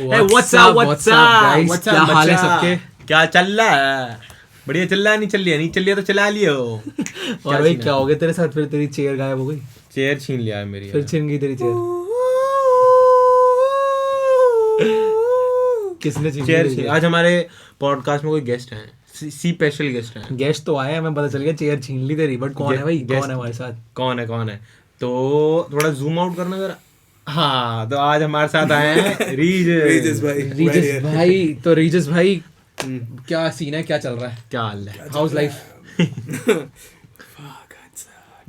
What's up, guys? क्या हाल है सबके? क्या चल रहा है? बढ़िया चल रहा है? नहीं चल रही है? नहीं चल रही है तो चला लियो। और भाई क्या हो गया तेरे साथ? फिर तेरी चेयर गायब हो गई। चेयर छीन लिया है मेरी। फिर छीन गई तेरी चेयर। किसने चेयर छीन? आज हमारे पॉडकास्ट में कोई गेस्ट हैं, स्पेशल गेस्ट हैं। गेस्ट तो आए हैं, हमें पता चल गया चेयर छीन ली तेरी, बट कौन है भाई? कौन है हमारे साथ? कौन है? तो थोड़ा जूम आउट करना जरा। हाँ, तो आज हमारे साथ आए हैं रीजस भाई। तो रीजस भाई, क्या सीन है? क्या चल रहा है? क्या हाल है? House life?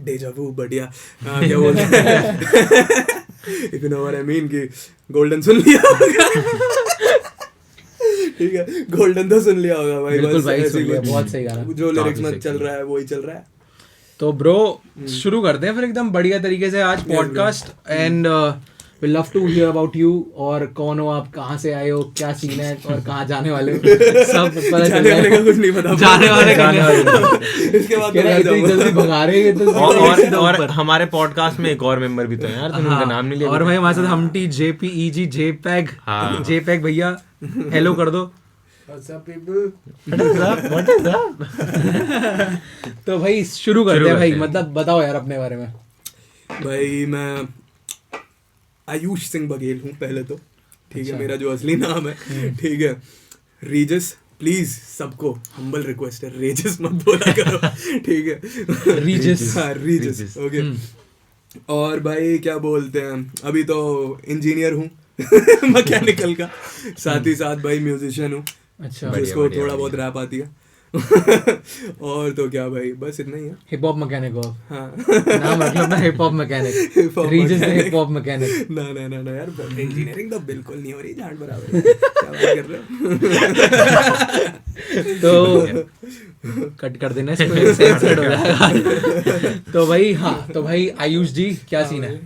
डेजा वू बढ़िया। क्या बोलते हैं if you know what I mean कि गोल्डन सुन लिया होगा। ठीक है, गोल्डन तो सुन लिया होगा भाई। बिल्कुल भाई, सुन लिया। बहुत सही गाना। जो लिरिक्स में चल रहा है वही चल रहा है। तो ब्रो शुरू करते हैं फिर एकदम बढ़िया तरीके से आज podcast. And we love to hear about you. और कौन हो आप, कहाँ से आए हो, क्या सीन है और कहाँ जाने वाले हो, सब पता चल जाने वाले का कुछ नहीं पता। जाने वाले इसके बाद जल्दी भगा रहे हैं तो। और हमारे पॉडकास्ट में एक और मेंबर भी तो है यार, तुमने उनका नाम नहीं लिया। और भाई हमारे साथ हमटी JPEG जेपैग भैया, हेलो कर दो। तो भाई शुरू करते हैं भाई। मतलब बताओ यार अपने बारे में। भाई मैं आयुष सिंह बघेल हूँ पहले तो। ठीक है, मेरा जो असली नाम है। ठीक है, रीजस प्लीज सबको हम्बल रिक्वेस्ट है, रीजस मत बोला करो। ठीक है, रीजस ओके। और भाई क्या बोलते हैं, अभी तो इंजीनियर हूँ मैकेनिकल का, साथ ही साथ भाई म्यूजिशियन हूँ। अच्छा, जिसको थोड़ा बहुत रैप आती है। और तो क्या भाई, बस इतना ही है। हिप हॉप मैकेनिक हो? हाँ ना, मतलब ना हिप हॉप मैकेनिक, रीजस ने हिप हॉप मैकेनिक। ना यार, इंजीनियरिंग तो बिल्कुल नहीं हो रही, झाड़ बराबर। क्या बात कर रहे हो? तो कट कर देना इसको, सेंसर्ड हो जाएगा। तो भाई हाँ, तो भाई आयुष जी क्या सीन है?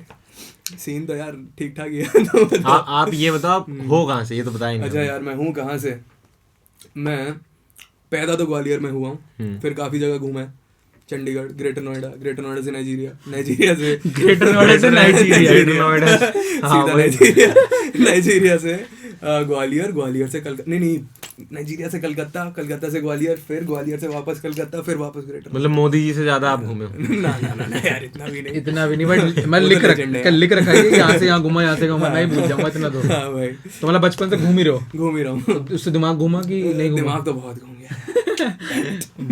सीन तो यार ठीक ठाक ही है। तो आप ये बताओ, आप हो कहाँ से, ये तो बताएंगे। अच्छा यार, मैं हूँ कहाँ से? मैं पैदा तो ग्वालियर में हुआ हूँ, फिर काफी जगह घूमा है। चंडीगढ़, ग्रेटर नोएडा से नाइजीरिया से ग्रेटर नोएडा से नाइजीरिया नाइजीरिया से ग्वालियर से कलकत्ता, नहीं नाइजीरिया से कलकत्ता से ग्वालियर, फिर ग्वालियर से वापस कलकत्ता, फिर वापस ग्रेटर। मतलब मोदी जी से ज्यादा आप घूमे हो? ना यार, इतना भी नहीं। बट मैं लिख रखा है यहाँ से यहाँ घूमा, यहाँ से घूमा, नहीं भूल जाऊंगा इतना तो। हाँ भाई, तो मतलब बचपन से घूम ही रहा हूँ। तो उससे दिमाग घूमा कि नहीं घूमा? दिमाग तो बहुत घूम गया।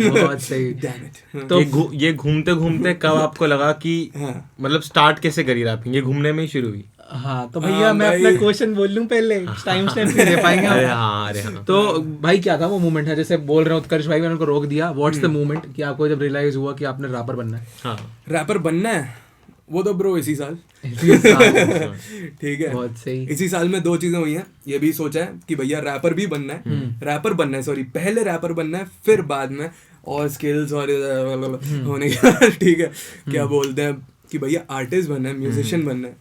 बहुत सही। तो ये घूमते घूमते कब आपको लगा कि मतलब स्टार्ट कैसे करी रैपिंग? ये घूमने में ही शुरू हुई? हाँ, तो भैया मैं अपना क्वेश्चन बोल लूं पहले, टाइम स्टैम्प नहीं दे पाएंगे हम। हाँ। तो भाई क्या था वो मोमेंट है, जैसे बोल रहे हो उत्कर्ष भाई, मैंने उनको रोक दिया। व्हाट्स द मोमेंट कि आपको जब रियलाइज हुआ कि आपने रैपर बनना है? हाँ, रैपर बनना है वो तो ब्रो इसी साल। ठीक है, बहुत सही। इसी साल में 2 चीजें हुई हैं। ये भी सोचा है कि भैया रैपर भी बनना है, सॉरी पहले रैपर बनना है, फिर बाद में और स्किल्स और होने के बाद ठीक है, क्या बोलते हैं कि भैया आर्टिस्ट बनना है, म्यूजिशियन बनना है।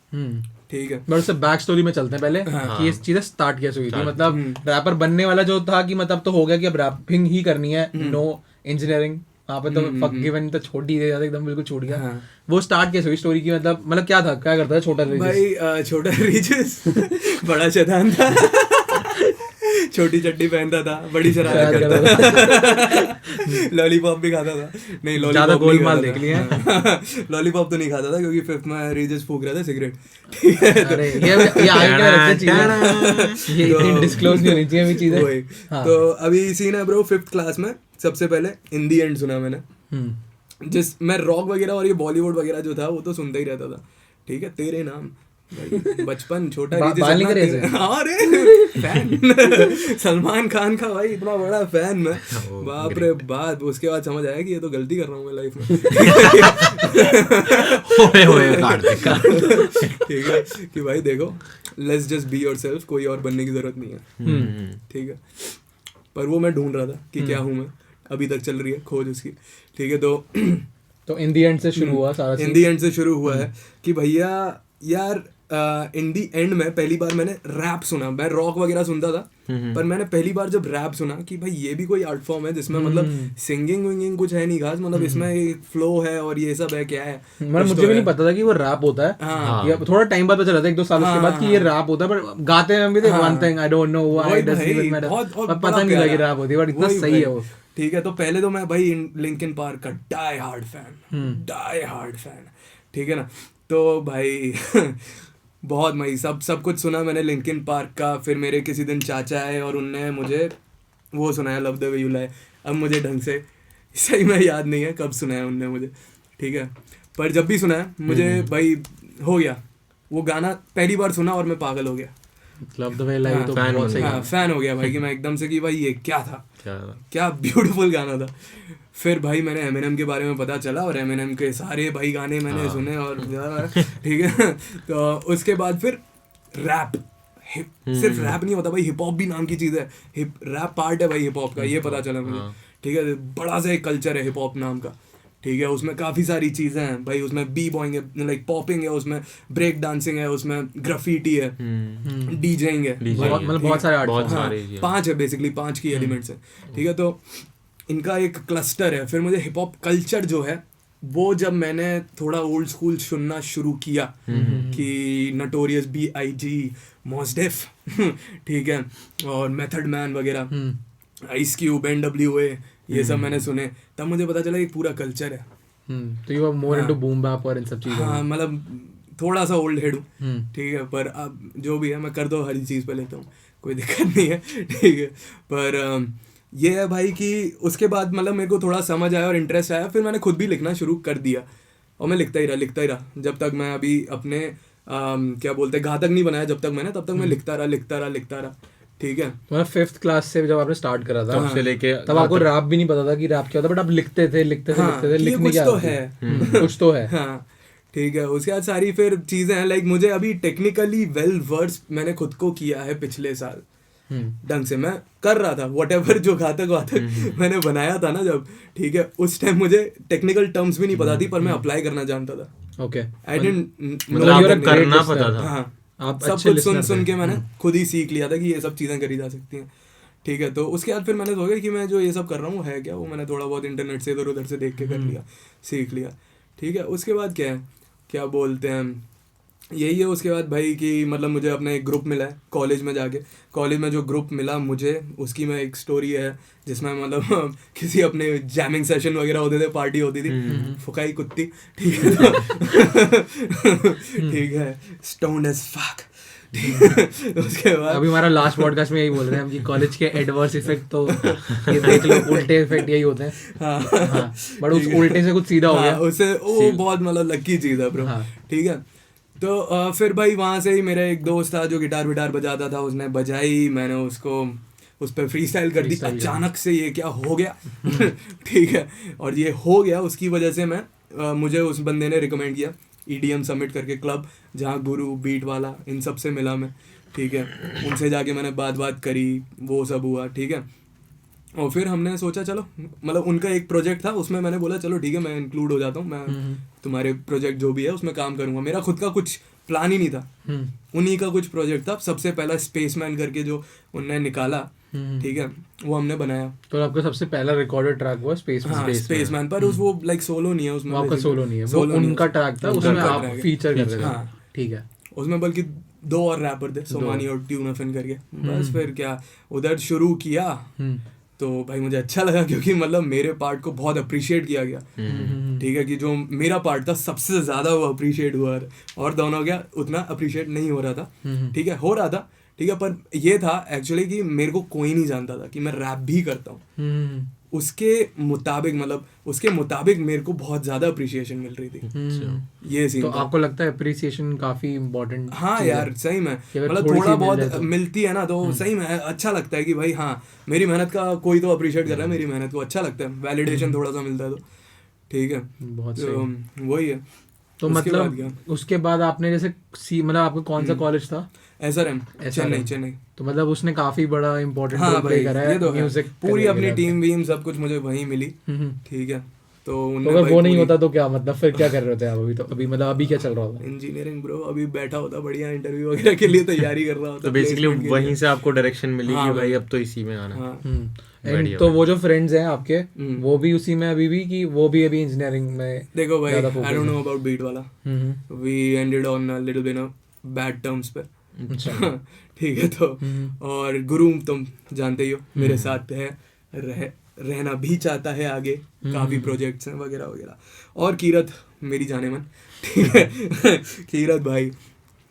ठीक है, बट उससे बैक स्टोरी में चलते हैं पहले कि ये चीजें स्टार्ट कैसे हुई थी। मतलब रैपर बनने वाला जो था कि मतलब तो हो गया कि अब रैपिंग ही करनी है, नो इंजीनियरिंग। वहाँ पे तो फक गिवन तो छोड़ ही दे जाता, एकदम बिल्कुल छूट गया। वो स्टार्ट कैसे हुई स्टोरी की? मतलब क्या था, क्या करता था छोटा रीजस? भाई छोटा रीजस बड़ा शैतान था। छोटी चड्डी पहनता था, बड़ी शरारत करता था। लॉलीपॉप भी खाता था। नहीं, ज्यादा गोलमाल देख लिया। लॉलीपॉप तो नहीं खाता था क्योंकि 5th में रीजस फूक रहा था सिगरेट। ठीक है, अरे ये आगे चीजें ये इतनी डिस्क्लोज नहीं होनी चाहिए चीजें। तो अभी सीन है ब्रो, 5th क्लास में सबसे पहले इन दी एंड सुना मैंने। मैं रॉक वगैरह और ये बॉलीवुड वगैरह जो था वो तो सुनता ही रहता था। ठीक है, तेरे नाम बचपन छोटा फैन सलमान खान का भाई, इतना बड़ा फैन मैं, बाप रे बाप। उसके बाद समझ आया कि ये तो गलती कर रहा हूँ मैं लाइफ में। ठीक है कि भाई देखो, लेट्स जस्ट बी योरसेल्फ, कोई और बनने की जरूरत नहीं है। ठीक है, पर वो मैं ढूंढ रहा था कि क्या हूँ मैं। अभी तक चल रही है खोज उसकी। ठीक है, तो इन दी एंड से शुरू हुआ सारा। इन दी एंड से शुरू हुआ है कि भैया यार इन दी एंड में पहली बार मैंने रैप सुना। मैं रॉक वगैरह सुनता था, पर मैंने पहली बार जब रैप सुना कि भाई ये भी कोई आर्ट फॉर्म है जिसमें मतलब सिंगिंग विंगिंग कुछ है नहीं खास, मतलब इसमें एक फ्लो है और ये सब है, क्या है मतलब मुझे भी नहीं पता था कि वो रैप होता है। हाँ। ये थोड़ा टाइम बाद पता चला था, 1-2 साल उसके बाद कि ये रैप होता है, पर गाते हैं हम भी थे one thing I don't know why does even matter, पता नहीं था कि रैप होती है, बट इतना सही है वो। ठीक है, तो पहले तो मैं भाई लिंकिन पार्क का डाई हार्ड फैन, ठीक है ना, तो भाई बहुत मई सब कुछ सुना मैंने लिंकिन पार्क का। फिर मेरे किसी दिन चाचा आए और उनने मुझे वो सुनाया love the way you lie. अब मुझे ढंग से सही में याद नहीं है कब सुनाया उनने मुझे, ठीक है, पर जब भी सुनाया मुझे भाई हो गया वो गाना, पहली बार सुना और मैं पागल हो गया। लव द वे लाई तो बहुत सही हाँ, फैन हो गया भाई कि मैं एकदम से कि भाई ये क्या था, क्या ब्यूटीफुल गाना था। फिर भाई मैंने एमिनेम के बारे में पता चला और एमिनेम के सारे भाई गाने मैंने सुने और ठीक है, तो उसके बाद फिर रैप, सिर्फ रैप नहीं होता भाई, हिप हॉप भी नाम की चीज़ है, रैप पार्ट है भाई हिप हॉप का, ये पता चला मुझे, ठीक है, बड़ा सा एक कल्चर है हिप हॉप नाम का, ठीक है, उसमें काफ़ी सारी चीज़ें हैं भाई, उसमें बी बॉइंग है, लाइक पॉपिंग है, उसमें ब्रेक डांसिंग है, उसमें ग्राफिटी है, डीजेइंग है, मतलब बहुत सारे आर्ट, 5 है बेसिकली, 5 की एलिमेंट्स है, ठीक है, तो इनका एक क्लस्टर है। फिर मुझे हिप हॉप कल्चर जो है वो जब मैंने थोड़ा ओल्ड स्कूल सुनना शुरू किया कि नटोरियस B.I.G, मॉस डेफ ठीक है, और मेथड मैन वगैरह, आइस क्यूब, NWA, ये सब मैंने सुने, तब मुझे पता चला एक पूरा कल्चर है। तो you are more into boom bap और इन सब चीज़ों। हाँ, मतलब थोड़ा सा ओल्ड हेड हूँ, ठीक है, पर अब जो भी है मैं कर दो हर चीज़ पे लेता हूँ, कोई दिक्कत नहीं है, ठीक है, पर ये है भाई कि उसके बाद मतलब मेरे को थोड़ा समझ आया और इंटरेस्ट आया, फिर मैंने खुद भी लिखना शुरू कर दिया और मैं लिखता ही रहा जब तक मैं अभी अपने क्या बोलते हैं घातक नहीं बनाया, जब तक मैंने, तब तक मैं लिखता रहा, ठीक है। मतलब 5th क्लास से जब आपने स्टार्ट करा था उससे लेके तब आपको रैप भी नहीं पता था कि रैप क्या होता है, बट आप लिखते थे लिखने क्या तो है कुछ तो है, हाँ, ठीक है। उसके बाद सारी फिर चीज़ें हैं, लाइक मुझे अभी टेक्निकली वेल वर्स मैंने खुद को किया है पिछले साल ढंग से, मैं कर रहा था व्हाटएवर जो घातक मैंने बनाया था ना जब, ठीक है, उस टाइम मुझे टेक्निकल टर्म्स भी नहीं पता थी, पर मैं अप्लाई करना जानता था। ओके, आई डिडंट मतलब करना पता था। हाँ, आप सब कुछ सुन के मैंने खुद ही सीख लिया था कि ये सब चीज़ें करी जा सकती हैं, ठीक है। तो उसके बाद फिर मैंने सोचा कि मैं जो ये सब कर रहा हूँ है क्या, वो मैंने थोड़ा बहुत इंटरनेट से इधर उधर से देख के कर लिया, सीख लिया, ठीक है। उसके बाद क्या है, क्या बोलते हैं, यही है। उसके बाद भाई कि मतलब मुझे अपना एक ग्रुप मिला है कॉलेज में जाके, कॉलेज में जो ग्रुप मिला मुझे, उसकी में एक स्टोरी है जिसमें मतलब किसी अपने जैमिंग सेशन वगैरह होते थे, पार्टी होती थी, फुकाई कुत्ती, ठीक है, ठीक है, स्टोन्ड एज फक। उसके बाद अभी हमारा लास्ट पॉडकास्ट में यही बोल रहे हैं हम कि कॉलेज के एडवर्स इफेक्ट तो ये देख लो, उल्टे इफेक्ट यही होते हैं, हाँ, बट उस उल्टे से कुछ सीधा हो गया, उससे वो बहुत मतलब लकी चीज़ है ब्रो, ठीक है। तो फिर भाई वहाँ से ही मेरा एक दोस्त था जो गिटार विटार बजाता था, उसने बजाई, मैंने उसको उस पर फ्री स्टाइल कर दी, अचानक से ये क्या हो गया ठीक है, और ये हो गया उसकी वजह से मैं मुझे उस बंदे ने रिकमेंड किया EDM समिट करके क्लब, जहाँ गुरु बीट वाला इन सब से मिला मैं, ठीक है, उनसे जाके मैंने बात करी, वो सब हुआ, ठीक है। और फिर हमने सोचा चलो, मतलब उनका एक प्रोजेक्ट था, उसमें मैंने बोला चलो ठीक है मैं इंक्लूड हो जाता हूँ, मैं तुम्हारे प्रोजेक्ट जो भी है उसमें काम करूँगा। मेरा खुद का कुछ प्लान ही नहीं था, उन्हीं का कुछ प्रोजेक्ट था। सबसे पहला स्पेसमैन करके जो उनने निकाला, ठीक है, वो हमने बनाया। तो आपका सबसे पहला रिकॉर्डेड ट्रैक हुआ स्पेसमैन, पर वो लाइक सोलो नहीं है, उसमें आपका सोलो नहीं है, वो उनका ट्रैक था, उसमें आप फीचर कर रहे थे, ठीक है। उसमें बल्कि 2 और रैपर थे, सोमानी और ट्यूनाफिन करके। बस फिर क्या उधर शुरू किया, तो भाई मुझे अच्छा लगा क्योंकि मतलब मेरे पार्ट को बहुत अप्रिशिएट किया गया, ठीक है, कि जो मेरा पार्ट था सबसे ज़्यादा वो अप्रिशिएट हुआ, और दोनों क्या उतना अप्रिशिएट नहीं हो रहा था, ठीक है, हो रहा था, ठीक है, पर ये था एक्चुअली कि मेरे को कोई नहीं जानता था कि मैं रैप भी करता हूँ, उसके मुताबिक मेरे को बहुत ज़्यादा अप्रिशिएशन मिल रही थी, ये सीन। तो आपको लगता है अप्रिसिएशन काफ़ी इम्पोर्टेंट? हाँ यार, सही में, मतलब थोड़ा बहुत मिलती है ना, तो सही में अच्छा लगता है कि भाई हाँ मेरी मेहनत का कोई तो अप्रिशिएट कर रहा है, मेरी मेहनत को अच्छा लगता है, वैलिडेशन थोड़ा सा मिलता है, तो ठीक है, बहुत सही, वही है। तो मतलब उसके बाद आपने जैसे मतलब आपका कौन सा कॉलेज था? SRM, चेन्नई। तो मतलब उसने काफी बड़ा इम्पोर्टेंट रोल प्ले करा है, म्यूजिक पूरी अपनी टीम वीम सब कुछ मुझे वहीं मिली, ठीक है, तो तो उनने अगर भाई वो नहीं पूरी होता तो क्या मतलब फिर क्या कर रहे होते आप अभी? तो अभी मतलब अभी क्या चल रहा होता? इंजीनियरिंग ब्रो, अभी बैठा होता बढ़िया इंटरव्यू वगैरह के लिए तैयारी कर रहा होता। तो बेसिकली placement के लिए। वहीं से आपको डायरेक्शन मिली हाँ कि भाई भाई। अब तो इसी में आना। हाँ एंड बढ़िया, तो वो जो फ्रेंड्स हैं आपके हम्म। वो भी उसी में अभी भी कि वो भी अभी इंजीनियरिंग में देखो भाई, ज़्यादा आई focus डोंट है? नो अबाउट बीट वाला, we ended on a little bit of bad terms पे। अच्छा। ठीक है, तो और गुरु तुम जानते ही हो मेरे साथ है, रहना भी चाहता है आगे, काफी प्रोजेक्ट्स हैं वगैरह वगैरह। और कीरत मेरी जाने मन, ठीक है। कीरत भाई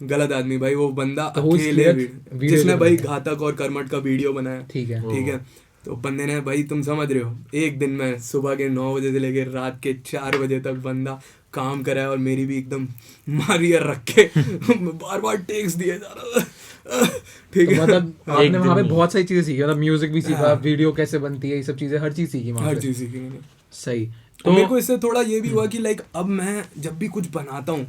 गलत आदमी भाई, वो बंदा तो who is अकेले कीरत? वीडियो जिसने जो भाई बनाता घातक और कर्मठ का वीडियो बनाया, ठीक है। ठीक है। तो बंदे ने भाई, तुम समझ रहे हो, एक दिन में सुबह के 9 बजे से लेकर रात के 4 बजे तक बंदा काम करा है, और मेरी भी एकदम मारियर रख के बार बार टेक्स दिए जा रहा था। ठीक तो है, मतलब आपने एक वहाँ पे दिन बहुत सारी चीजें सीखी, मतलब म्यूजिक भी सीखा, हाँ। वीडियो कैसे बनती है, ये सब चीजें, हर चीज सीखी वहाँ हर पे। चीज सीखी मैंने। सही। तो मेरे तो को इससे थोड़ा ये भी हुआ कि लाइक अब मैं जब भी कुछ बनाता हूँ,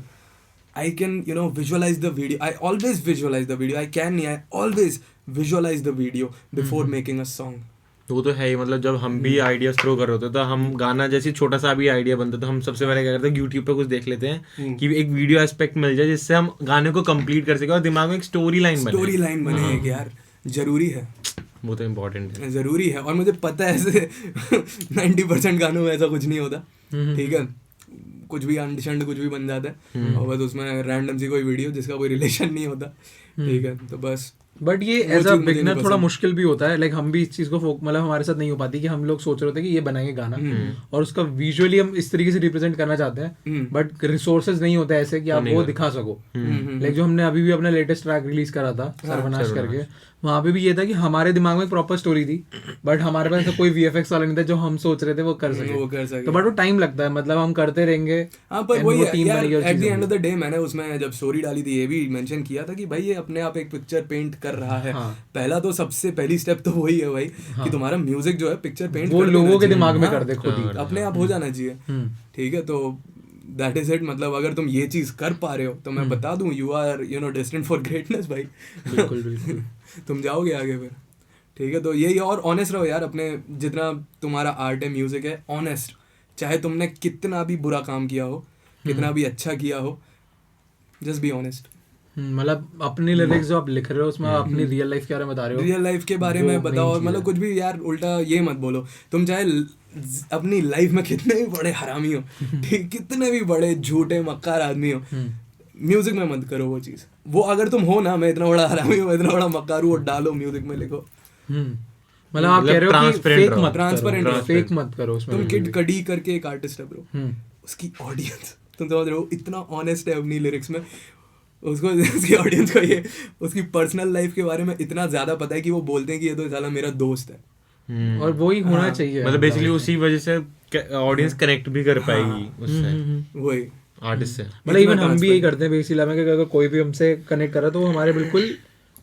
I can visualise the video, I always visualise the video, I always visualise the video before making a song. वो तो है ही, मतलब जब हम भी आइडियाज थ्रो कर रहे होते हैं तो हम गाना जैसे छोटा सा भी आइडिया बनता है तो हम सबसे पहले क्या करते हैं, यूट्यूब पे कुछ देख लेते हैं कि एक वीडियो एस्पेक्ट मिल जाए जिससे हम गाने को कंप्लीट कर सके और दिमाग में एक स्टोरी लाइन स्टोरी बने। लाइन बने एक यार, जरूरी है, वो तो इम्पोर्टेंट है। जरूरी है। और मुझे पता है ऐसे 90% गानों में ऐसा कुछ नहीं होता, ठीक है, कुछ भी अंडशंड कुछ भी बन जाता है, और बस उसमें रैंडम सी कोई वीडियो जिसका कोई रिलेशन नहीं होता, ठीक है, तो बस। बट ये वो एज अ चीज़ मुझे बिगनर नहीं थोड़ा पसंद। मुश्किल भी होता है, लाइक हम भी इस चीज को मतलब हमारे साथ नहीं हो पाती कि हम लोग सोच रहे होते हैं कि ये बनाएंगे गाना और उसका विजुअली हम इस तरीके से रिप्रेजेंट करना चाहते हैं, बट रिसोर्सेज नहीं होते ऐसे कि आप वो दिखा सको। लाइक जो हमने अभी भी अपना लेटेस्ट ट्रैक रिलीज करा था सर्वनाश करके, वहाँ पे भी ये था कि हमारे दिमाग में एक प्रॉपर स्टोरी थी, बट हमारे पास ऐसा कोई वीएफएक्स वाला नहीं था जो हम सोच रहे थे वो कर सके। तो बट वो टाइम लगता है, मतलब हम करते रहेंगे। हाँ, पर and वही वो है team यार, बनेगी और at the cheese end of the day मैंने उसमें जब स्टोरी डाली थी ये भी मेंशन किया था कि भाई ये अपने आप एक पिक्चर पेंट कर रहा है। हाँ। पहला तो सबसे पहली स्टेप तो वही है भाई, कि तुम्हारा म्यूजिक जो है पिक्चर पेंट वो कर लोगों देना के चाहिए। दिमाग में हाँ, कर दे खुद ही। अपने आप हो जाना चाहिए, ठीक है। तो दैट इज इट, मतलब अगर तुम ये चीज कर पा रहे हो तो मैं बता दूं, you are destined for greatness भाई। बिल्कुल बिल्कुल। तुम जाओगे आगे फिर, ठीक है। तो यही, और ऑनेस्ट रहो यार, अपने जितना तुम्हारा आर्ट है, म्यूजिक है, ऑनेस्ट, चाहे तुमने कितना भी बुरा काम किया हो, कितना भी अच्छा किया हो, जस्ट बी ऑनेस्ट। मतलब अपनी लिरिक्स जो आप लिख रहे हो उसमें आप अपनी रियल लाइफ के बारे में बता रहे हो, रियल लाइफ के बारे में बताओ, और मतलब कुछ भी यार उल्टा ये मत बोलो। तुम चाहे अपनी लाइफ में कितने भी बड़े हरामी हो, ठीक, कितने भी बड़े झूठे मक्कार आदमी हो, म्यूजिक में मत करो वो चीज। वो अगर तुम हो ना, मैं इतना बड़ा हरामी हूँ, इतना बड़ा मक्कार हूँ, वो डालो म्यूजिक में, लिखो। मतलब आप कह रहे हो कि फेक मत ट्रांसपेरेंट करो, रहो, फेक मत करो उसमें। तुम किड कडी करके एक आर्टिस्ट है ब्रो, उसकी ऑडियंस तुम समझ रहे हो, इतना ऑनेस्ट है अपनी लिरिक्स में, उसको उसकी ऑडियंस को ये उसकी पर्सनल लाइफ के बारे में इतना ज्यादा पता है कि वो बोलते हैं कि ये तो साला मेरा दोस्त है, और वो ही होना चाहिए। मतलब बेसिकली उसी वजह से ऑडियंस कनेक्ट भी कर पाएगी उससे, वही आर्टिस्ट से। मतलब इवन हम भी यही करते हैं बेसिकली, में कि अगर कोई भी हमसे कनेक्ट कर रहा है तो वो हमारे बिल्कुल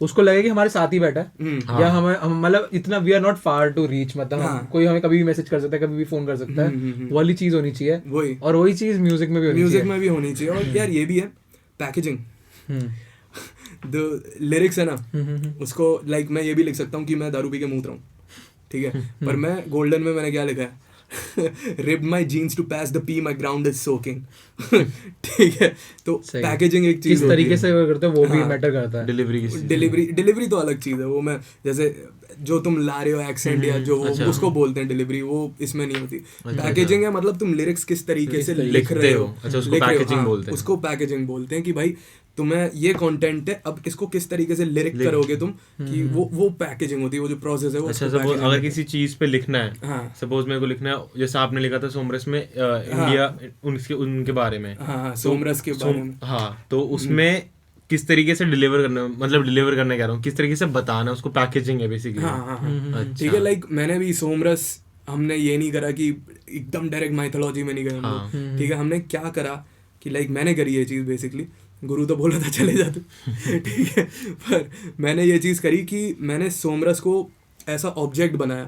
उसको लगे कि हमारे साथ ही बैठा है, या हम मतलब इतना we are not far to reach, मतलब कोई हमें कभी भी मैसेज कर सकता है, कभी भी फोन कर सकता है, वो वाली चीज होनी चाहिए। वही, और वही चीज म्यूजिक में भी होनी चाहिए। म्यूजिक में भी होनी चाहिए। और यार ये भी है पैकेजिंग, द लिरिक्स है ना, उसको लाइक मैं ये भी लिख सकता हूँ कि मैं दारू पी के मूत रहा हूँ, ठीक है, पर मैं गोल्डन में मैंने क्या लिखा है, ripped my jeans to pass the pee, my ground is soaking। ठीक है, तो पैकेजिंग एक चीज, किस तरीके से करते हो वो भी मैटर करता है। डिलीवरी तो अलग चीज है, वो मैं जैसे जो तुम ला रहे हो एक्सेंट या जो उसको बोलते हैं डिलीवरी, वो इसमें नहीं होती। पैकेजिंग है मतलब तुम लिरिक्स किस तरीके से लिख रहे हो, उसको पैकेजिंग बोलते हैं कि भाई तुम्हें ये कंटेंट है, अब इसको किस तरीके से लिरिक करोगे तुम, कि वो पैकेजिंग होती है, वो जो प्रोसेस है वो। अच्छा, सपोज अगर किसी चीज पे लिखना है, सपोज मेरे को लिखना है, जैसे आपने लिखा था सोमरस में इंडिया, उनके बारे में, सोमरस के बारे में, हाँ, तो उसमें किस तरीके से डिलीवर करना, मतलब डिलीवर करना कह रहा हूँ, किस तरीके से बताना, उसको पैकेजिंग है बेसिकली। ठीक है, लाइक मैंने भी सोमरस, हमने ये नहीं करा कि एकदम डायरेक्ट माइथोलॉजी में नहीं गए हम लोग, ठीक है, हमने क्या करा कि लाइक मैंने करी ये चीज़ बेसिकली, गुरु तो बोला था चले जा तू, ठीक है, पर मैंने ये चीज़ करी कि मैंने सोमरस को ऐसा ऑब्जेक्ट बनाया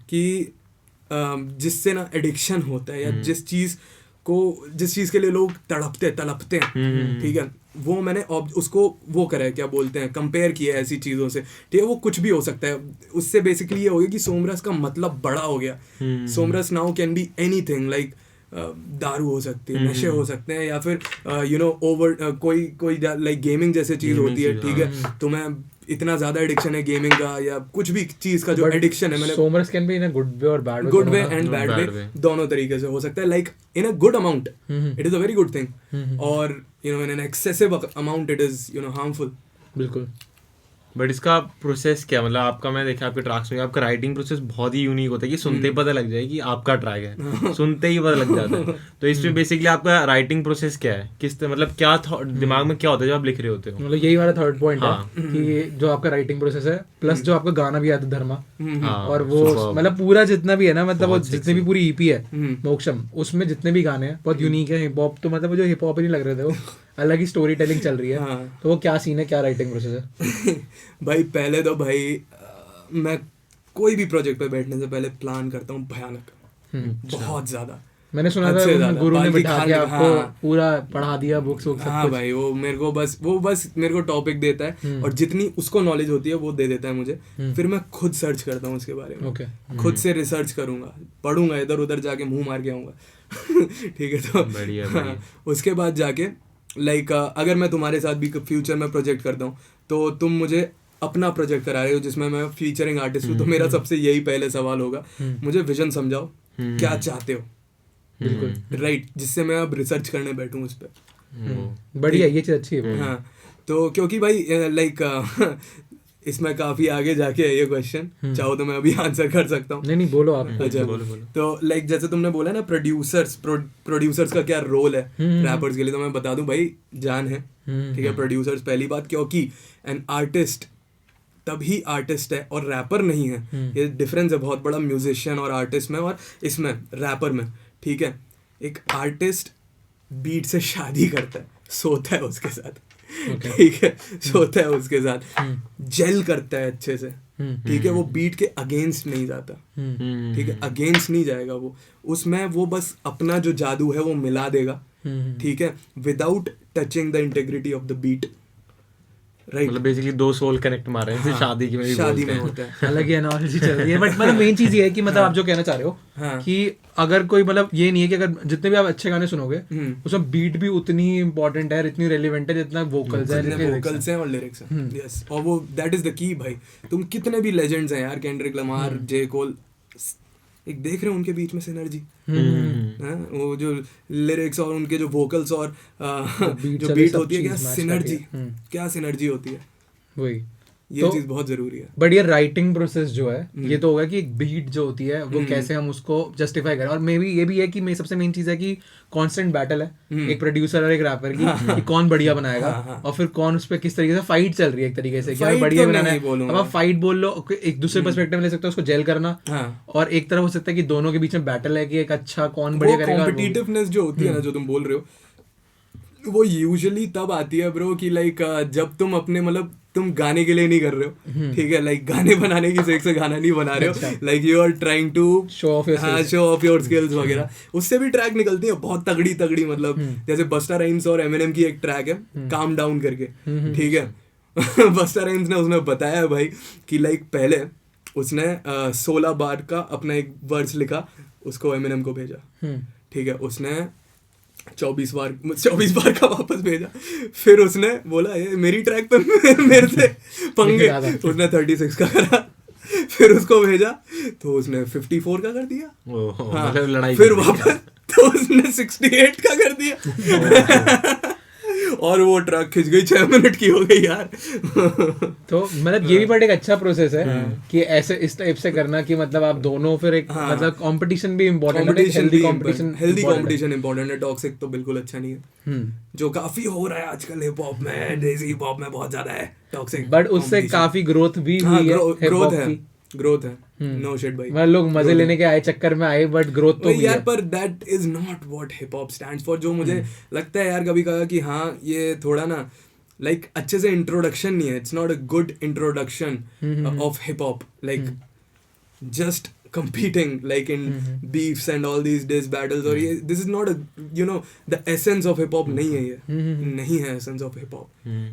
कि जिससे ना एडिक्शन होता है, या जिस चीज़ के लिए लोग तड़पते हैं, ठीक है, वो मैंने उसको वो करा है, क्या बोलते हैं, कंपेयर किया है ऐसी चीज़ों से, ठीक है, वो कुछ भी हो सकता है, उससे बेसिकली ये हो गया कि सोमरस का मतलब बड़ा हो गया। सोमरस now can be anything, like दारू हो सकती है, नशे हो सकते हैं, या फिर यू नो ओवर कोई लाइक गेमिंग जैसे चीज होती है, ठीक है, तो मैं इतना ज्यादा एडिक्शन है गेमिंग का या कुछ भी चीज का जो एडिक्शन है, मैंने so much can be in a good way or bad way, good way and bad way दोनों तरीके से हो सकता है, like in a good amount it is a very good thing, और you know in an excessive amount it is you know harmful. बिल्कुल. But इसका process क्या, मतलब आपका, मैं देखा आपके ट्रैक्स में आपका राइटिंग प्रोसेस बहुत ही यूनिक होता है कि सुनते ही पता लग जाए कि आपका ट्रैक है, सुनते ही पता लग जाता है. तो इसमें बेसिकली आपका राइटिंग प्रोसेस क्या है, किस मतलब क्या दिमाग में क्या होता है जब आप लिख रहे होते हो? मतलब यही हमारा थर्ड पॉइंट हाँ. है कि जो आपका राइटिंग प्रोसेस है प्लस जो आपका गाना भी आता है धर्मा, हाँ, और वो मतलब पूरा जितना भी है ना, मतलब वो जितनी भी पूरी ईपी है मोक्षम, उसमें जितने भी गाने हैं बहुत यूनिक है. हिप हॉप तो मतलब जो हिप हॉप ही नहीं लग रहे थे, वो अलग ही स्टोरी टेलिंग चल रही है. तो वो क्या सीन है, क्या राइटिंग प्रोसेस है? भाई पहले तो भाई मैं कोई भी प्रोजेक्ट पे बैठने से पहले प्लान करता हूँ भयानक, बहुत ज्यादा. मैंने सुना था गुरु ने बिठा के आपको पूरा पढ़ा दिया बुक्स सब हाँ कुछ. भाई वो बस मेरे को टॉपिक देता है और जितनी उसको नॉलेज होती है वो दे देता है मुझे, फिर मैं खुद सर्च करता हूँ उसके बारे में, खुद से रिसर्च करूंगा, पढ़ूंगा, इधर उधर जाके मुंह मार के आऊंगा. ठीक है, तो बढ़िया. उसके बाद जाके लाइक अगर मैं तुम्हारे साथ भी फ्यूचर में प्रोजेक्ट करता हूँ तो तुम मुझे अपना प्रोजेक्ट करा रहे हो जिसमें मैं फीचरिंग आर्टिस्ट हूँ, तो मेरा सबसे यही पहले सवाल होगा, मुझे विजन समझाओ, क्या चाहते हो. बिल्कुल राइट, जिससे मैं अब रिसर्च करने बैठूं उस पर. बढ़िया, ये चीज अच्छी है. हाँ, तो क्योंकि भाई लाइक इसमें काफी आगे जाके है ये क्वेश्चन, चाहो तो मैं अभी आंसर कर सकता हूँ. नहीं बोलो आप. अच्छा, तो लाइक जैसे तुमने बोला ना प्रोड्यूसर्स का क्या रोल है रैपर्स के लिए, तो मैं बता दूं भाई जान है. ठीक है, प्रोड्यूसर्स पहली बात, क्योंकि एन आर्टिस्ट तभी आर्टिस्ट है और रैपर नहीं है. ये डिफरेंस है बहुत बड़ा म्यूजिशियन और आर्टिस्ट में और इसमें रैपर में. ठीक है, एक आर्टिस्ट बीट से शादी करता है, सोता है उसके साथ. ठीक है, सोता है उसके साथ, जेल करता है अच्छे से. ठीक है, वो बीट के अगेंस्ट नहीं जाता. ठीक है, अगेंस्ट नहीं जाएगा वो, उसमें वो बस अपना जो जादू है वो मिला देगा. ठीक है, without touching the integrity of the beat. Right, मतलब बेसिकली दो सोल कनेक्ट मार रहे हैं. शादी में होता है. अलग ही एनालॉजी चल रही है, बट मतलब मेन चीज ये है कि मतलब आप जो कहना चाह रहे हो कि अगर कोई मतलब ये नहीं है कि अगर जितने भी आप अच्छे गाने सुनोगे उसमें बीट भी उतनी इंपॉर्टेंट है, इतनी रेलिवेंट है जितना वोकल्स हैं और लिरिक्स हैं. यस, और वो दैट इज द की. भाई तुम कितने भी लेजेंड्स हैं यार, केंड्रिक लमार, जे कोल, एक देख रहे हो उनके बीच में सिनर्जी, वो जो लिरिक्स और उनके जो वोकल्स और जो बीट होती है, क्या सिनर्जी होती है. वही ये चीज बहुत जरूरी है. बट ये राइटिंग प्रोसेस जो है ये तो होगा कि एक बीट जो होती है वो कैसे हम उसको जस्टिफाई करें, और मे बी ये भी है कि सबसे मेन चीज है कि कांस्टेंट बैटल है एक प्रोड्यूसर और एक रैपर की कि कौन बढ़िया बनाएगा, और फिर कौन उस पर किस तरीके से फाइट चल रही है एक तरीके से कि बढ़िया बनाना है. अब आप फाइट बोल लो, एक दूसरे पर्सपेक्टिव में ले सकते हो उसको जेल करना, और एक तरफ हो सकता है कि दोनों के बीच में बैटल है कि एक अच्छा कौन बढ़िया करेगा. कॉम्पिटिटिवनेस जो होती है ना, जो तुम बोल रहे हो, वो यूजुअली तब आती है ब्रो कि लाइक जब तुम अपने मतलब तुम गाने के लिए नहीं कर रहे हो. ठीक है, लाइक गाने बनाने की सेक से गाना नहीं बना रहे हो, like you are trying to show off your skills वगैरह. उससे भी ट्रैक निकलती है बहुत तगड़ी मतलब जैसे बस्टा राइम्स और एमिनेम की एक ट्रैक है काम डाउन करके. ठीक है, बस्टा राइम्स ने उसमें बताया भाई कि लाइक पहले उसने 16 बार का अपना एक वर्स लिखा, उसको एमिनेम को भेजा. ठीक है, उसने 24 बार का वापस भेजा, फिर उसने बोला ये मेरी ट्रैक पे मेरे से पंगे, उसने 36 का करा, फिर उसको भेजा तो उसने 54 का कर दिया. मतलब लड़ाई. फिर वापस तो उसने 68 का कर दिया. और वो ट्रैक खिंच गई, 6 मिनट की हो गई यार. तो मतलब ये भी बड़ा एक अच्छा प्रोसेस है कि ऐसे इस टाइप से करना कि मतलब आप दोनों फिर एक मतलब कंपटीशन भी इम्पोर्टेंट है, हेल्दी कंपटीशन इम्पोर्टेंट है. टॉक्सिक तो बिल्कुल अच्छा नहीं है, जो काफी हो रहा है आजकल हिप हॉप में, देसी हिप हॉप में बहुत ज्यादा है टॉक्सिक. बट उससे काफी ग्रोथ भी हुई है. ग्रोथ है, नो शिट भाई. मतलब लोग मजे लेने के आए चक्कर में आए, बट ग्रोथ तो यार, पर that is not what hip hop stands for. जो मुझे लगता है यार कभी कहा कि हाँ ये थोड़ा ना लाइक अच्छे से इंट्रोडक्शन नहीं है. It's not a good introduction of hip hop, like just competing like in beefs and all these diss battles, और ये this is not a you know the essence of hip hop. नहीं है ये, नहीं है essence of hip hop.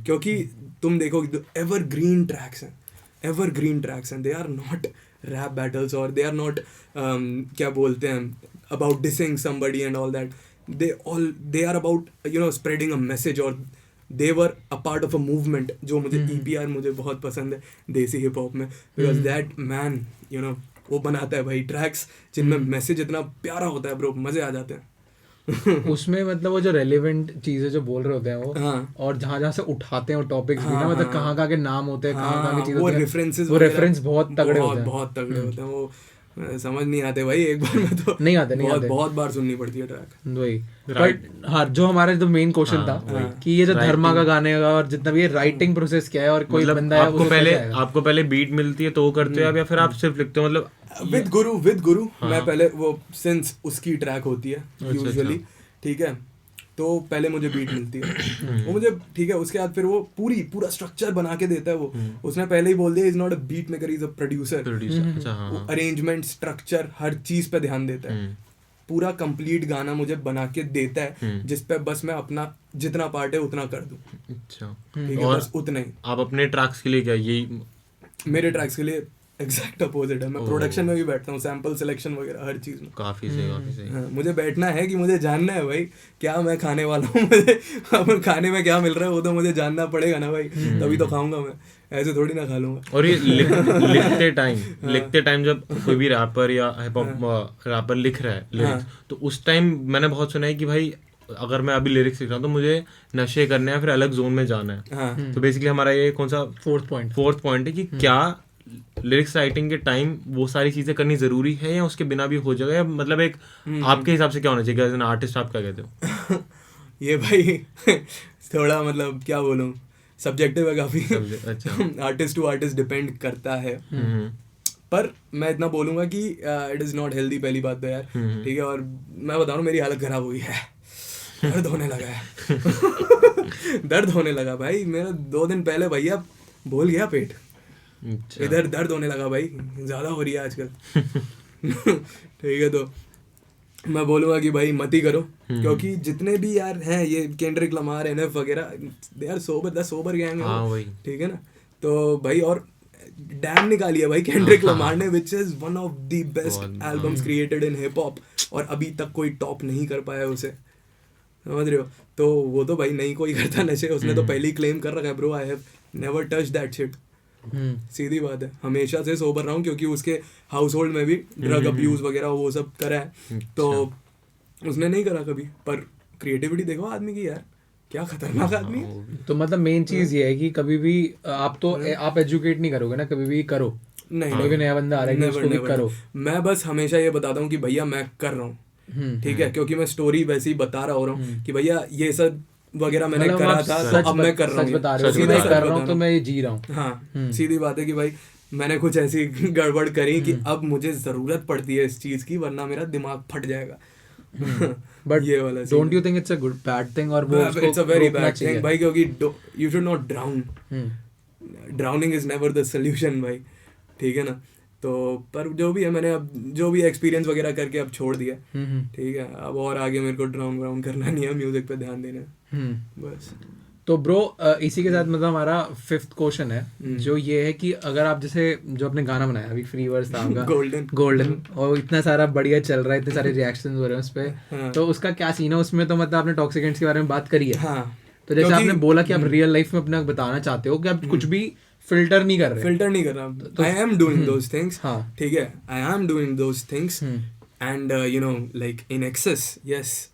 क्योंकि तुम देखो evergreen tracks हैं, they are not rap battles, और they are not क्या बोलते हैं about dissing somebody and all that. They are about, you know, spreading a message, or they were a part of a movement. जो मुझे EPR मुझे बहुत पसंद है देसी हिप हॉप में, because that man, you know, वो बनाता है भाई ट्रैक्स जिनमें मैसेज इतना प्यारा होता है ब्रो, मजे आ जाते हैं। उसमें मतलब वो जो रेलेवेंट चीजें जो बोल रहे होते हैं वो, हाँ। और जहाँ जहाँ से उठाते हैं वो टॉपिक्स भी ना, मतलब कहाँ कहाँ के नाम होते हैं, कहाँ कहाँ की चीजें वो होती हैं, रेफरेंसेस वो रेफरेंस बहुत तगड़े होते हैं, बहुत तगड़े होते हैं वो। समझ नहीं आते भाई, एक बार में तो नहीं आते बहुत बार सुननी पड़ती है ट्रैक। वही। बट हाँ, जो हमारा जो मेन क्वेश्चन था कि ये जो धर्मा का गाने का और जितना भी ये राइटिंग प्रोसेस क्या है, और कोई बंदा है आपको पहले बीट मिलती है तो वो करते हो, या फिर आप सिर्फ लिखते हो? मतलब विद गुरु मैं पहले वो सिंस उसकी ट्रैक होती है यूजुअली, ठीक है, तो पहले मुझे बीट मिलती है वो मुझे, ठीक है, उसके बाद फिर वो पूरा स्ट्रक्चर बना के देता है वो। उसने पहले ही बोल दिया is not a beat maker, is a producer. Arrangement, structure, हर चीज पे ध्यान देता है, पूरा कंप्लीट गाना मुझे बना के देता है, जिस पे बस मैं अपना जितना पार्ट है उतना कर दूं। अच्छा, ठीक है, बस उतना ही। आप अपने ट्रैक्स के लिए क्या, यही मेरे ट्रैक्स के लिए एग्जैक्ट अपोजिट है। मैं प्रोडक्शन में भी बैठता हूँ, सैंपल सिलेक्शन वगैरह हर चीज में। काफी सही। हाँ, मुझे बैठना है कि मुझे जानना है भाई क्या मैं खाने वाला हूँ, मुझे अब खाने में क्या मिल रहा है वो तो मुझे जानना पड़ेगा ना भाई, तभी तो खाऊंगा मैं, ऐसे थोड़ी ना खा लूंगा। और ये लिखते टाइम जब कोई भी रैपर या हिप हॉप रैपर लिख रहा है लिरिक्स, तो उस टाइम मैंने बहुत सुना है कि भाई अगर मैं अभी लिरिक्स लिख रहा हूँ तो मुझे नशे करने हैं, फिर अलग जोन में जाना है। तो बेसिकली हमारा ये कौन सा फोर्थ पॉइंट है कि क्या लिरिक्स राइटिंग के टाइम वो सारी चीजें करनी जरूरी है, या उसके बिना भी हो जाएगा, या मतलब एक आपके हिसाब से क्या होना चाहिए एज एन आर्टिस्ट, आप क्या कहते हो? ये भाई थोड़ा मतलब क्या बोलूं, सब्जेक्टिव है काफी। अच्छा। आर्टिस्ट टू आर्टिस्ट डिपेंड करता है, पर मैं इतना बोलूंगा कि इट इज नॉट हेल्दी, पहली बात तो यार, ठीक है। और मैं बता रहा हूँ मेरी हालत खराब हुई है, दर्द होने लगा है दर्द होने लगा भाई, मेरा 2 दिन पहले भैया बोल गया पेट। अच्छा। इधर दर्द होने लगा भाई, ज्यादा हो रही है आजकल ठीक है, तो मैं बोलूँगा कि भाई मत ही करो, क्योंकि जितने भी यार हैं ये केंड्रिक लमार, एनएफ वगैरह, they are sober, the sober gang है, ठीक है ना। तो भाई और डैम निकाली है भाई केंड्रिक लमार ने, which is one of the best albums created in hip hop, और अभी तक कोई टॉप नहीं कर पाया उसे, समझ रहे हो। तो वो तो भाई नहीं कोई करता नशे, उसने तो पहले ही क्लेम कर रखा है, bro I have never touch that shit. सीधी बात है, हमेशा से सोबर रहा हूँ, क्योंकि उसके हाउस होल्ड में भी ड्रग अब्यूज वगैरह वो सब करा है, तो उसने नहीं करा कभी। पर क्रिएटिविटी देखो आदमी की यार, क्या खतरनाक आदमी है। तो मतलब मेन चीज ये है कि कभी भी आप एजुकेट नहीं करोगे ना, कभी भी करो नहीं, कोई भी नया बंदा आ रहा है उसको भी करो। मैं बस हमेशा ये बताता हूँ कि भैया मैं कर रहा हूँ, ठीक है, क्योंकि मैं स्टोरी वैसे ही बता रहा हूँ कि भैया ये सब वगैरह मैंने करा था, तो अब मैं कर रहा हूँ, तो मैं ये जी रहा हूँ। हाँ, सीधी बात है कि भाई मैंने कुछ ऐसी गड़बड़ करी कि अब मुझे जरूरत पड़ती है इस चीज की, वरना मेरा दिमाग फट जाएगा। बट ये वाला don't you think it's a good bad thing, और वो it's a very bad thing भाई, क्योंकि you should not drown, drowning is never the solution भाई, ठीक है ना। तो पर जो भी है, मैंने अब जो भी एक्सपीरियंस वगैरह करके अब छोड़ दिया, ठीक है। अब और आगे मेरे को ड्राउन करना नहीं है, म्यूजिक पे ध्यान देना है बस। तो ब्रो इसी के साथ मतलब हमारा 5th क्वेश्चन है, जो ये है कि अगर आप जैसे जो अपने गाना बनाया अभी फ्री वर्स था आपका गोल्डन, और इतना सारा बढ़िया चल रहा है, इतने सारे रिएक्शंस हो रहे हैं उस पे, तो उसका क्या सीन है उसमें? तो मतलब आपने टॉक्सिकेंट्स के बारे में बात करी है, तो जैसे आपने बोला कि आप रियल लाइफ में अपना बताना चाहते हो कि आप कुछ भी फिल्टर नहीं कर रहे, I am doing those things, ठीक है, I am doing those things, and you know like in excess, yes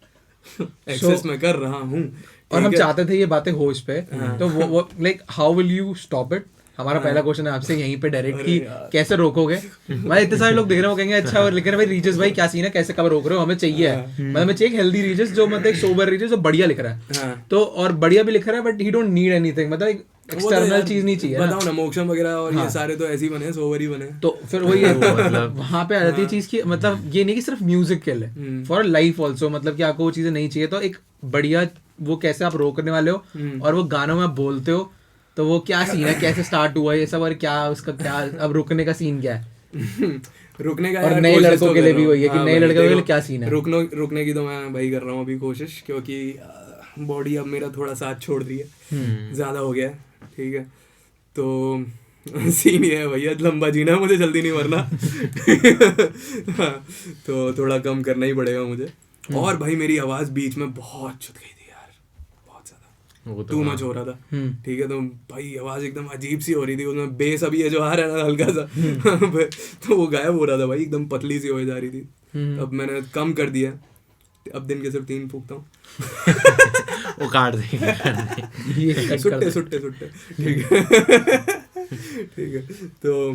excess में कर रहा हूँ, और हम चाहते थे ये बातें हो इस पे, तो वो like how will you stop it? हमारा पहला क्वेश्चन है आपसे यहीं पे डायरेक्ट कि कैसे रोकोगे? भाई इतने सारे लोग देख रहे हो, कहेंगे अच्छा, और लिख रहे हैं भाई रीजस भाई क्या सीन है, कैसे कब रोक रहे हो? हमें चाहिए मतलब हमें चाहिए हेल्दी रीजस, जो मतलब एक सोबर रीजस जो बढ़िया लिख रहा है, तो और बढ़िया भी लिख रहा है, but he don't need anything, मतलब एक एक्सटर्नल चीज नहीं चाहिए। बताओ ना, मोक्षम वगैरह और ये सारे तो ऐसे ही बने, सोवर ही बने, तो फिर वही मतलब वहाँ पे आ जाती है चीज की, मतलब ये नहीं कि सिर्फ म्यूजिक के लिए, फॉर लाइफ ऑल्सो, मतलब कि आपको वो चीजें नहीं चाहिए, तो एक बढ़िया वो कैसे आप रोकने वाले हो, और वो गानों में आप बोलते हो, तो वो क्या सीन है, कैसे स्टार्ट हुआ ये सब, और क्या उसका क्या अब रुकने का सीन क्या है? रुकने का, और नए लड़कों के लिए भी वही है कि नए लड़कों के लिए क्या सीन है? रुकने की तो मैं भाई कर रहा हूँ अभी कोशिश, क्योंकि बॉडी अब मेरा थोड़ा साथ छोड़ रही है, ज्यादा हो गया है, ठीक है। तो सीन ये है भैया, लंबा जीना है मुझे, जल्दी नहीं मरना। हाँ, तो थोड़ा कम करना ही पड़ेगा मुझे। और भाई मेरी आवाज़ बीच में बहुत छुट गई थी यार, बहुत ज़्यादा टू मच हो रहा था। ठीक है, तो भाई आवाज़ एकदम अजीब सी हो रही थी, उसमें बेस अभी ये जो आ रहा है ना हल्का सा तो वो गायब हो रहा था भाई, एकदम पतली सी हो जा रही थी। अब मैंने कम कर दिया, अब दिन के सिर्फ 3 फूकता हूँ। वो काट देंगे सुट्टे ठीक है। ठीक है, तो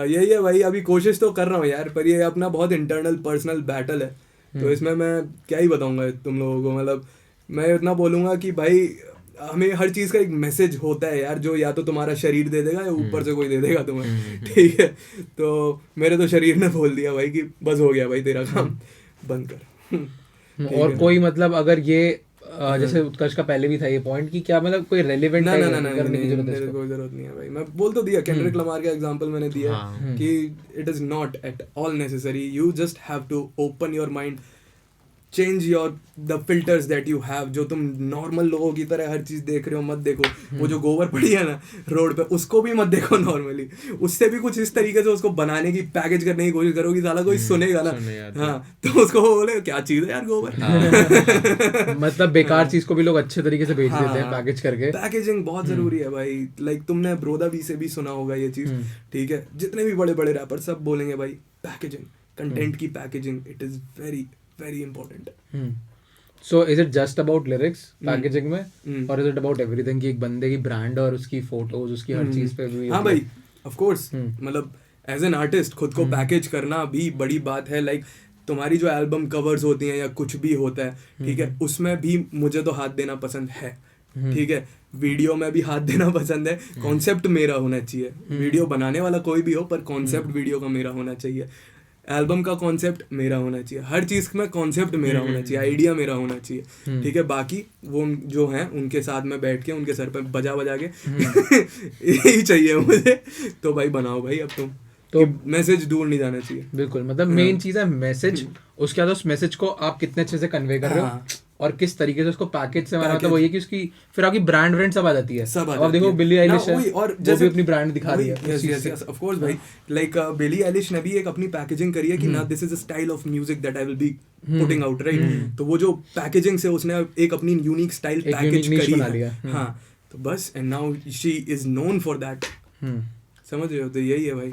यही है भाई, अभी कोशिश तो कर रहा हूँ यार, पर ये अपना बहुत इंटरनल पर्सनल बैटल है, तो इसमें मैं क्या ही बताऊंगा तुम लोगों को। मतलब मैं इतना बोलूँगा कि भाई हमें हर चीज़ का एक मैसेज होता है यार, जो या तो तुम्हारा शरीर दे देगा या ऊपर से कोई दे देगा तुम्हें। ठीक है, तो मेरे तो शरीर ने बोल दिया भाई कि बस हो गया भाई तेरा काम, बंद कर। और कोई मतलब अगर ये जैसे उत्कर्ष का पहले भी था ये पॉइंट कि क्या मतलब कोई रेलेवेंट ना करने की जरूरत है, कोई जरूरत नहीं है भाई। मैं बोल तो दिया, केंड्रिक लमार का एग्जांपल मैंने दिया कि it is not at all necessary, you just have to open your mind, change your the filters that you have. जो तुम नॉर्मल लोगों की तरह हर चीज देख रहे हो मत देखो। वो जो गोबर पड़ी है ना रोड पे, उसको भी मत देखो नॉर्मली, उससे भी कुछ इस तरीके से उसको बनाने की, पैकेज करने की कोशिश करो कि साला कोई सुनेगा ना, हाँ तो उसको बोले क्या चीज है यार गोबर। मतलब बेकार चीज को भी लोग अच्छे तरीके से बेच देते हैं पैकेज करके। पैकेजिंग बहुत जरूरी है भाई। लाइक तुमने ब्रोदा बी से भी सुना होगा ये चीज, ठीक है, जितने भी बड़े बड़े रैपर सब बोलेंगे भाई पैकेजिंग, कंटेंट की packaging, it is very important. So is it just about lyrics packaging में, or is it about everything कि एक बंदे की ब्रांड और उसकी फोटोज उसकी हर चीज पे भी? हाँ भाई of course, मतलब एज एन आर्टिस्ट खुद को पैकेज करना भी बड़ी बात है। लाइक तुम्हारी जो एल्बम कवर्स होती हैं या कुछ भी होता है, ठीक है, उसमें भी मुझे तो हाथ देना पसंद है। ठीक है, वीडियो में भी हाथ देना पसंद है। कॉन्सेप्ट मेरा होना चाहिए, वीडियो बनाने वाला कोई भी हो पर कॉन्सेप्ट वीडियो का मेरा होना चाहिए। एल्बम का कॉन्सेप्ट मेरा होना चाहिए, हर चीज़ में कॉन्सेप्ट मेरा होना चाहिए, आइडिया मेरा होना चाहिए। ठीक है, बाकी वो जो हैं उनके साथ में बैठ के उनके सर पे बजा के यही चाहिए मुझे। तो भाई बनाओ भाई, अब तुम तो मैसेज दूर नहीं जाना चाहिए। बिल्कुल, मतलब मेन चीज़ है मैसेज। उसके बाद उस मैसेज को आप कितने अच्छे से कन्वे कर रहे हो और किस तरीके से उसको पैकेज से माना, तो वही है कि उसकी फिर आपकी ब्रांड ब्रांड सब आ जाती है। अब देखो बिली आइलिश है, और जैसे अपनी ब्रांड दिखा रही है। यस ऑफ कोर्स भाई, लाइक बिली आइलिश ने भी एक अपनी पैकेजिंग करी है कि ना this is a style of music that I will be putting out, right. तो वो जो पैकेजिंग से उसने एक अपनी यूनिक स्टाइल पैकेज करी है। हाँ, तो बस and now she is known for that, समझ रहे हो। तो यही है भाई।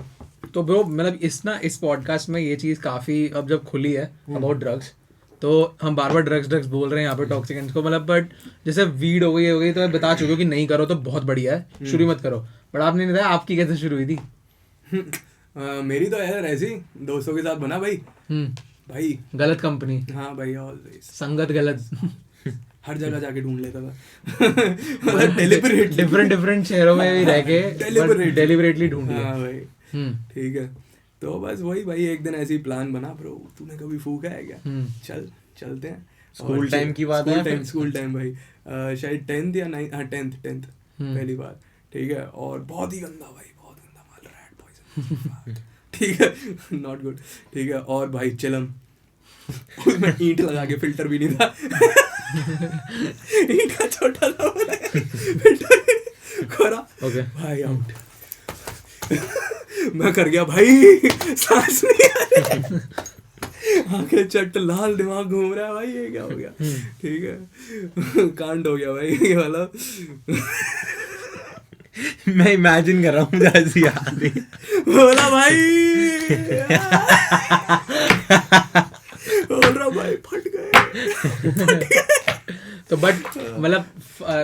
तो ब्रो मतलब इस पॉडकास्ट में ये चीज़ काफ़ी अब जब खुली है अबाउट ड्रग्स, तो हम बार बार ड्रग्स बोल रहे हैं यहाँ पे टॉक्सिकेंट्स को, मतलब बट जैसे वीड हो गई तो बता चुके हो कि नहीं करो तो बहुत बढ़िया है, शुरू मत करो। बट आपने नहीं बताया आपकी कैसे शुरू हुई थी? मेरी तो यार ऐसे ही दोस्तों के साथ बना भाई। भाई गलत कंपनी। हाँ भाई, ऑलवेज संगत गलत। हर जगह जाके ढूंढ लेता था। मतलब डिफरेंट शहरों में भी रह के डेलिबरेटली ढूंढ लिया। हाँ भाई, ठीक है। तो बस वही भाई, एक दिन ऐसे ही प्लान बना, ब्रो तूने कभी फूका है क्या, चलते हैं। स्कूल टाइम की बात है? स्कूल टाइम भाई, शायद 10th या 9th, हाँ 10th पहली बार। ठीक है, और बहुत ही गंदा भाई, बहुत गंदा माल, रैट पॉइजन। ठीक है, नॉट गुड। ठीक है, और भाई चिलम, उसमें ईंट लगा के, फिल्टर भी नहीं था। ईंट का छोटा सा फिल्टर खरा भाई, आउट। मैं कर गया भाई, सांस नहीं आ रही, आंखें चट लाल, दिमाग घूम रहा है भाई, ये क्या हो गया। ठीक है, कांड हो गया भाई ये वाला। मैं इमेजिन कर रहा हूँ, मुझे ऐसी याद आ रही। बोला भाई, बोल रहा भाई फट गए। तो बट मतलब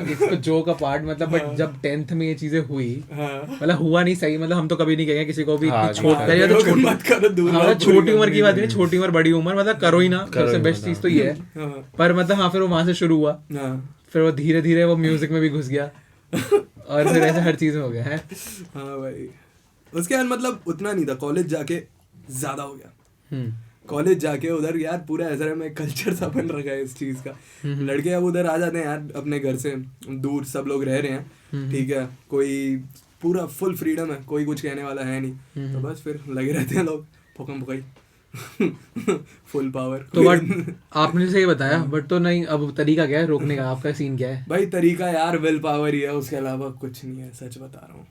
इसको जोक अपार्ट, मतलब बट जब 10th में ये चीजें हुई, मतलब हुआ नहीं सही, मतलब हम तो कभी नहीं कहेंगे किसी को भी छोटी उम्र की बात नहीं, छोटी उम्र बड़ी उम्र, मतलब करो ही ना, सबसे बेस्ट चीज तो ये है। पर मतलब हाँ, फिर वो वहां से शुरू हुआ, फिर वो धीरे धीरे वो म्यूजिक में भी घुस गया, और फिर ऐसे हर चीज में हो गया है। हाँ भाई, उसके बाद मतलब उतना नहीं था, कॉलेज जाके ज्यादा हो गया। कॉलेज जाके उधर यार पूरा ऐसा में कल्चर सा बन रखा है इस चीज़ का। लड़के अब उधर आ जाते हैं यार, अपने घर से दूर सब लोग रह रहे हैं। ठीक है, कोई पूरा फुल फ्रीडम है, कोई कुछ कहने वाला है नहीं। तो बस फिर लगे रहते हैं लोग फुकम फुकाई, फुल पावर। तो बट आपने सही बताया, बट तो नहीं, अब तरीका क्या है रोकने का? आपका सीन क्या है? भाई तरीका यार विल पावर ही है, उसके अलावा कुछ नहीं है, सच बता रहा हूँ।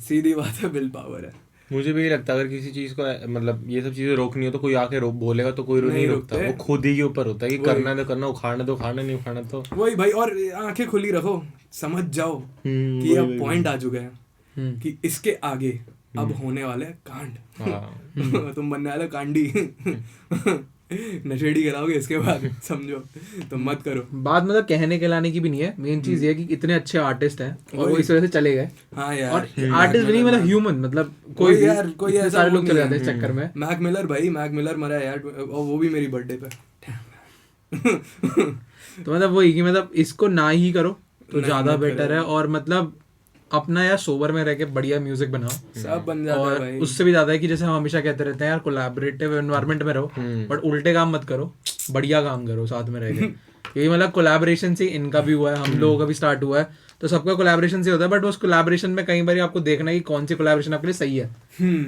सीधी बात है, विल पावर है। मुझे भी लगता है अगर किसी चीज को मतलब ये सब चीजें रोकनी हो तो कोई आके बोलेगा तो कोई नहीं रोकता, वो खुद ही के ऊपर होता है कि करना है तो करना, उखाड़ना तो उखाड़ना, नहीं उखाड़ना तो वही भाई। और आंखें खुली रखो, समझ जाओ कि अब पॉइंट आ चुका है कि इसके आगे अब होने वाले कांड। तुम बनने वाले कांडी, नशेड़ी कराओगे इसके बाद, समझो, तो मत करो। बात मतलब कहने के लाने की भी नहीं है, मेन चीज ये है कि इतने अच्छे आर्टिस्ट हैं और वो इस वजह से चले गए। हाँ यार, और आर्टिस्ट भी नहीं मतलब ह्यूमन, मतलब कोई यार कोई ऐसा सारे लोग चले जाते हैं इस चक्कर में। मैक मिलर भाई, मैक मिलर मरा यार, और वो भी मेरी बर्थडे पे। तो मतलब वही कि मतलब इसको ना ही करो तो ज्यादा बेटर है, और मतलब अपना यार सोबर में रह के बढ़िया म्यूजिक बनाओ, सब बन जाता है भाई। उससे भी ज्यादा है कि जैसे हम हमेशा कहते रहते हैं यार कोलैबोरेटिव एनवायरनमेंट में रहो, बट उल्टे काम मत करो, बढ़िया काम करो साथ में रह के। क्योंकि मतलब कोलैबोरेशन से इनका भी हुआ है, हम लोगों का भी स्टार्ट हुआ है, तो सबका कोलैबोरेशन से होता है, बट उस कोलैबोरेशन में कई बार आपको देखना है कि कौन सी कोलैबोरेशन आपके लिए सही है,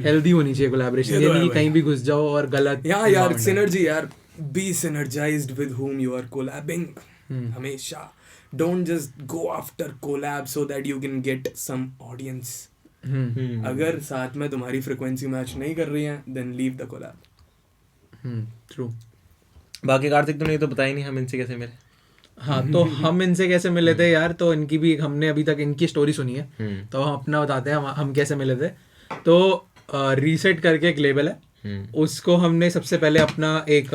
हेल्दी होनी चाहिए कोलैबोरेशन, ये नहीं कि कहीं भी घुस जाओ और गलत। यार सिनर्जी यार, be synergized with whom you are collabing हमेशा। Don't just go after collab so that you can get some audience. अगर साथ में तुम्हारी फ्रीक्वेंसी मैच नहीं कर रही है, then leave the collab. True. बाकी कार्तिक तुमने तो बताया नहीं हम इनसे कैसे मिले। हाँ, तो हम इनसे कैसे मिले थे यार, तो इनकी भी हमने अभी तक इनकी स्टोरी सुनी है, तो हम अपना बताते हैं हम कैसे मिले थे। तो रीसेट करके एक लेबल है, उसको हमने सबसे पहले अपना एक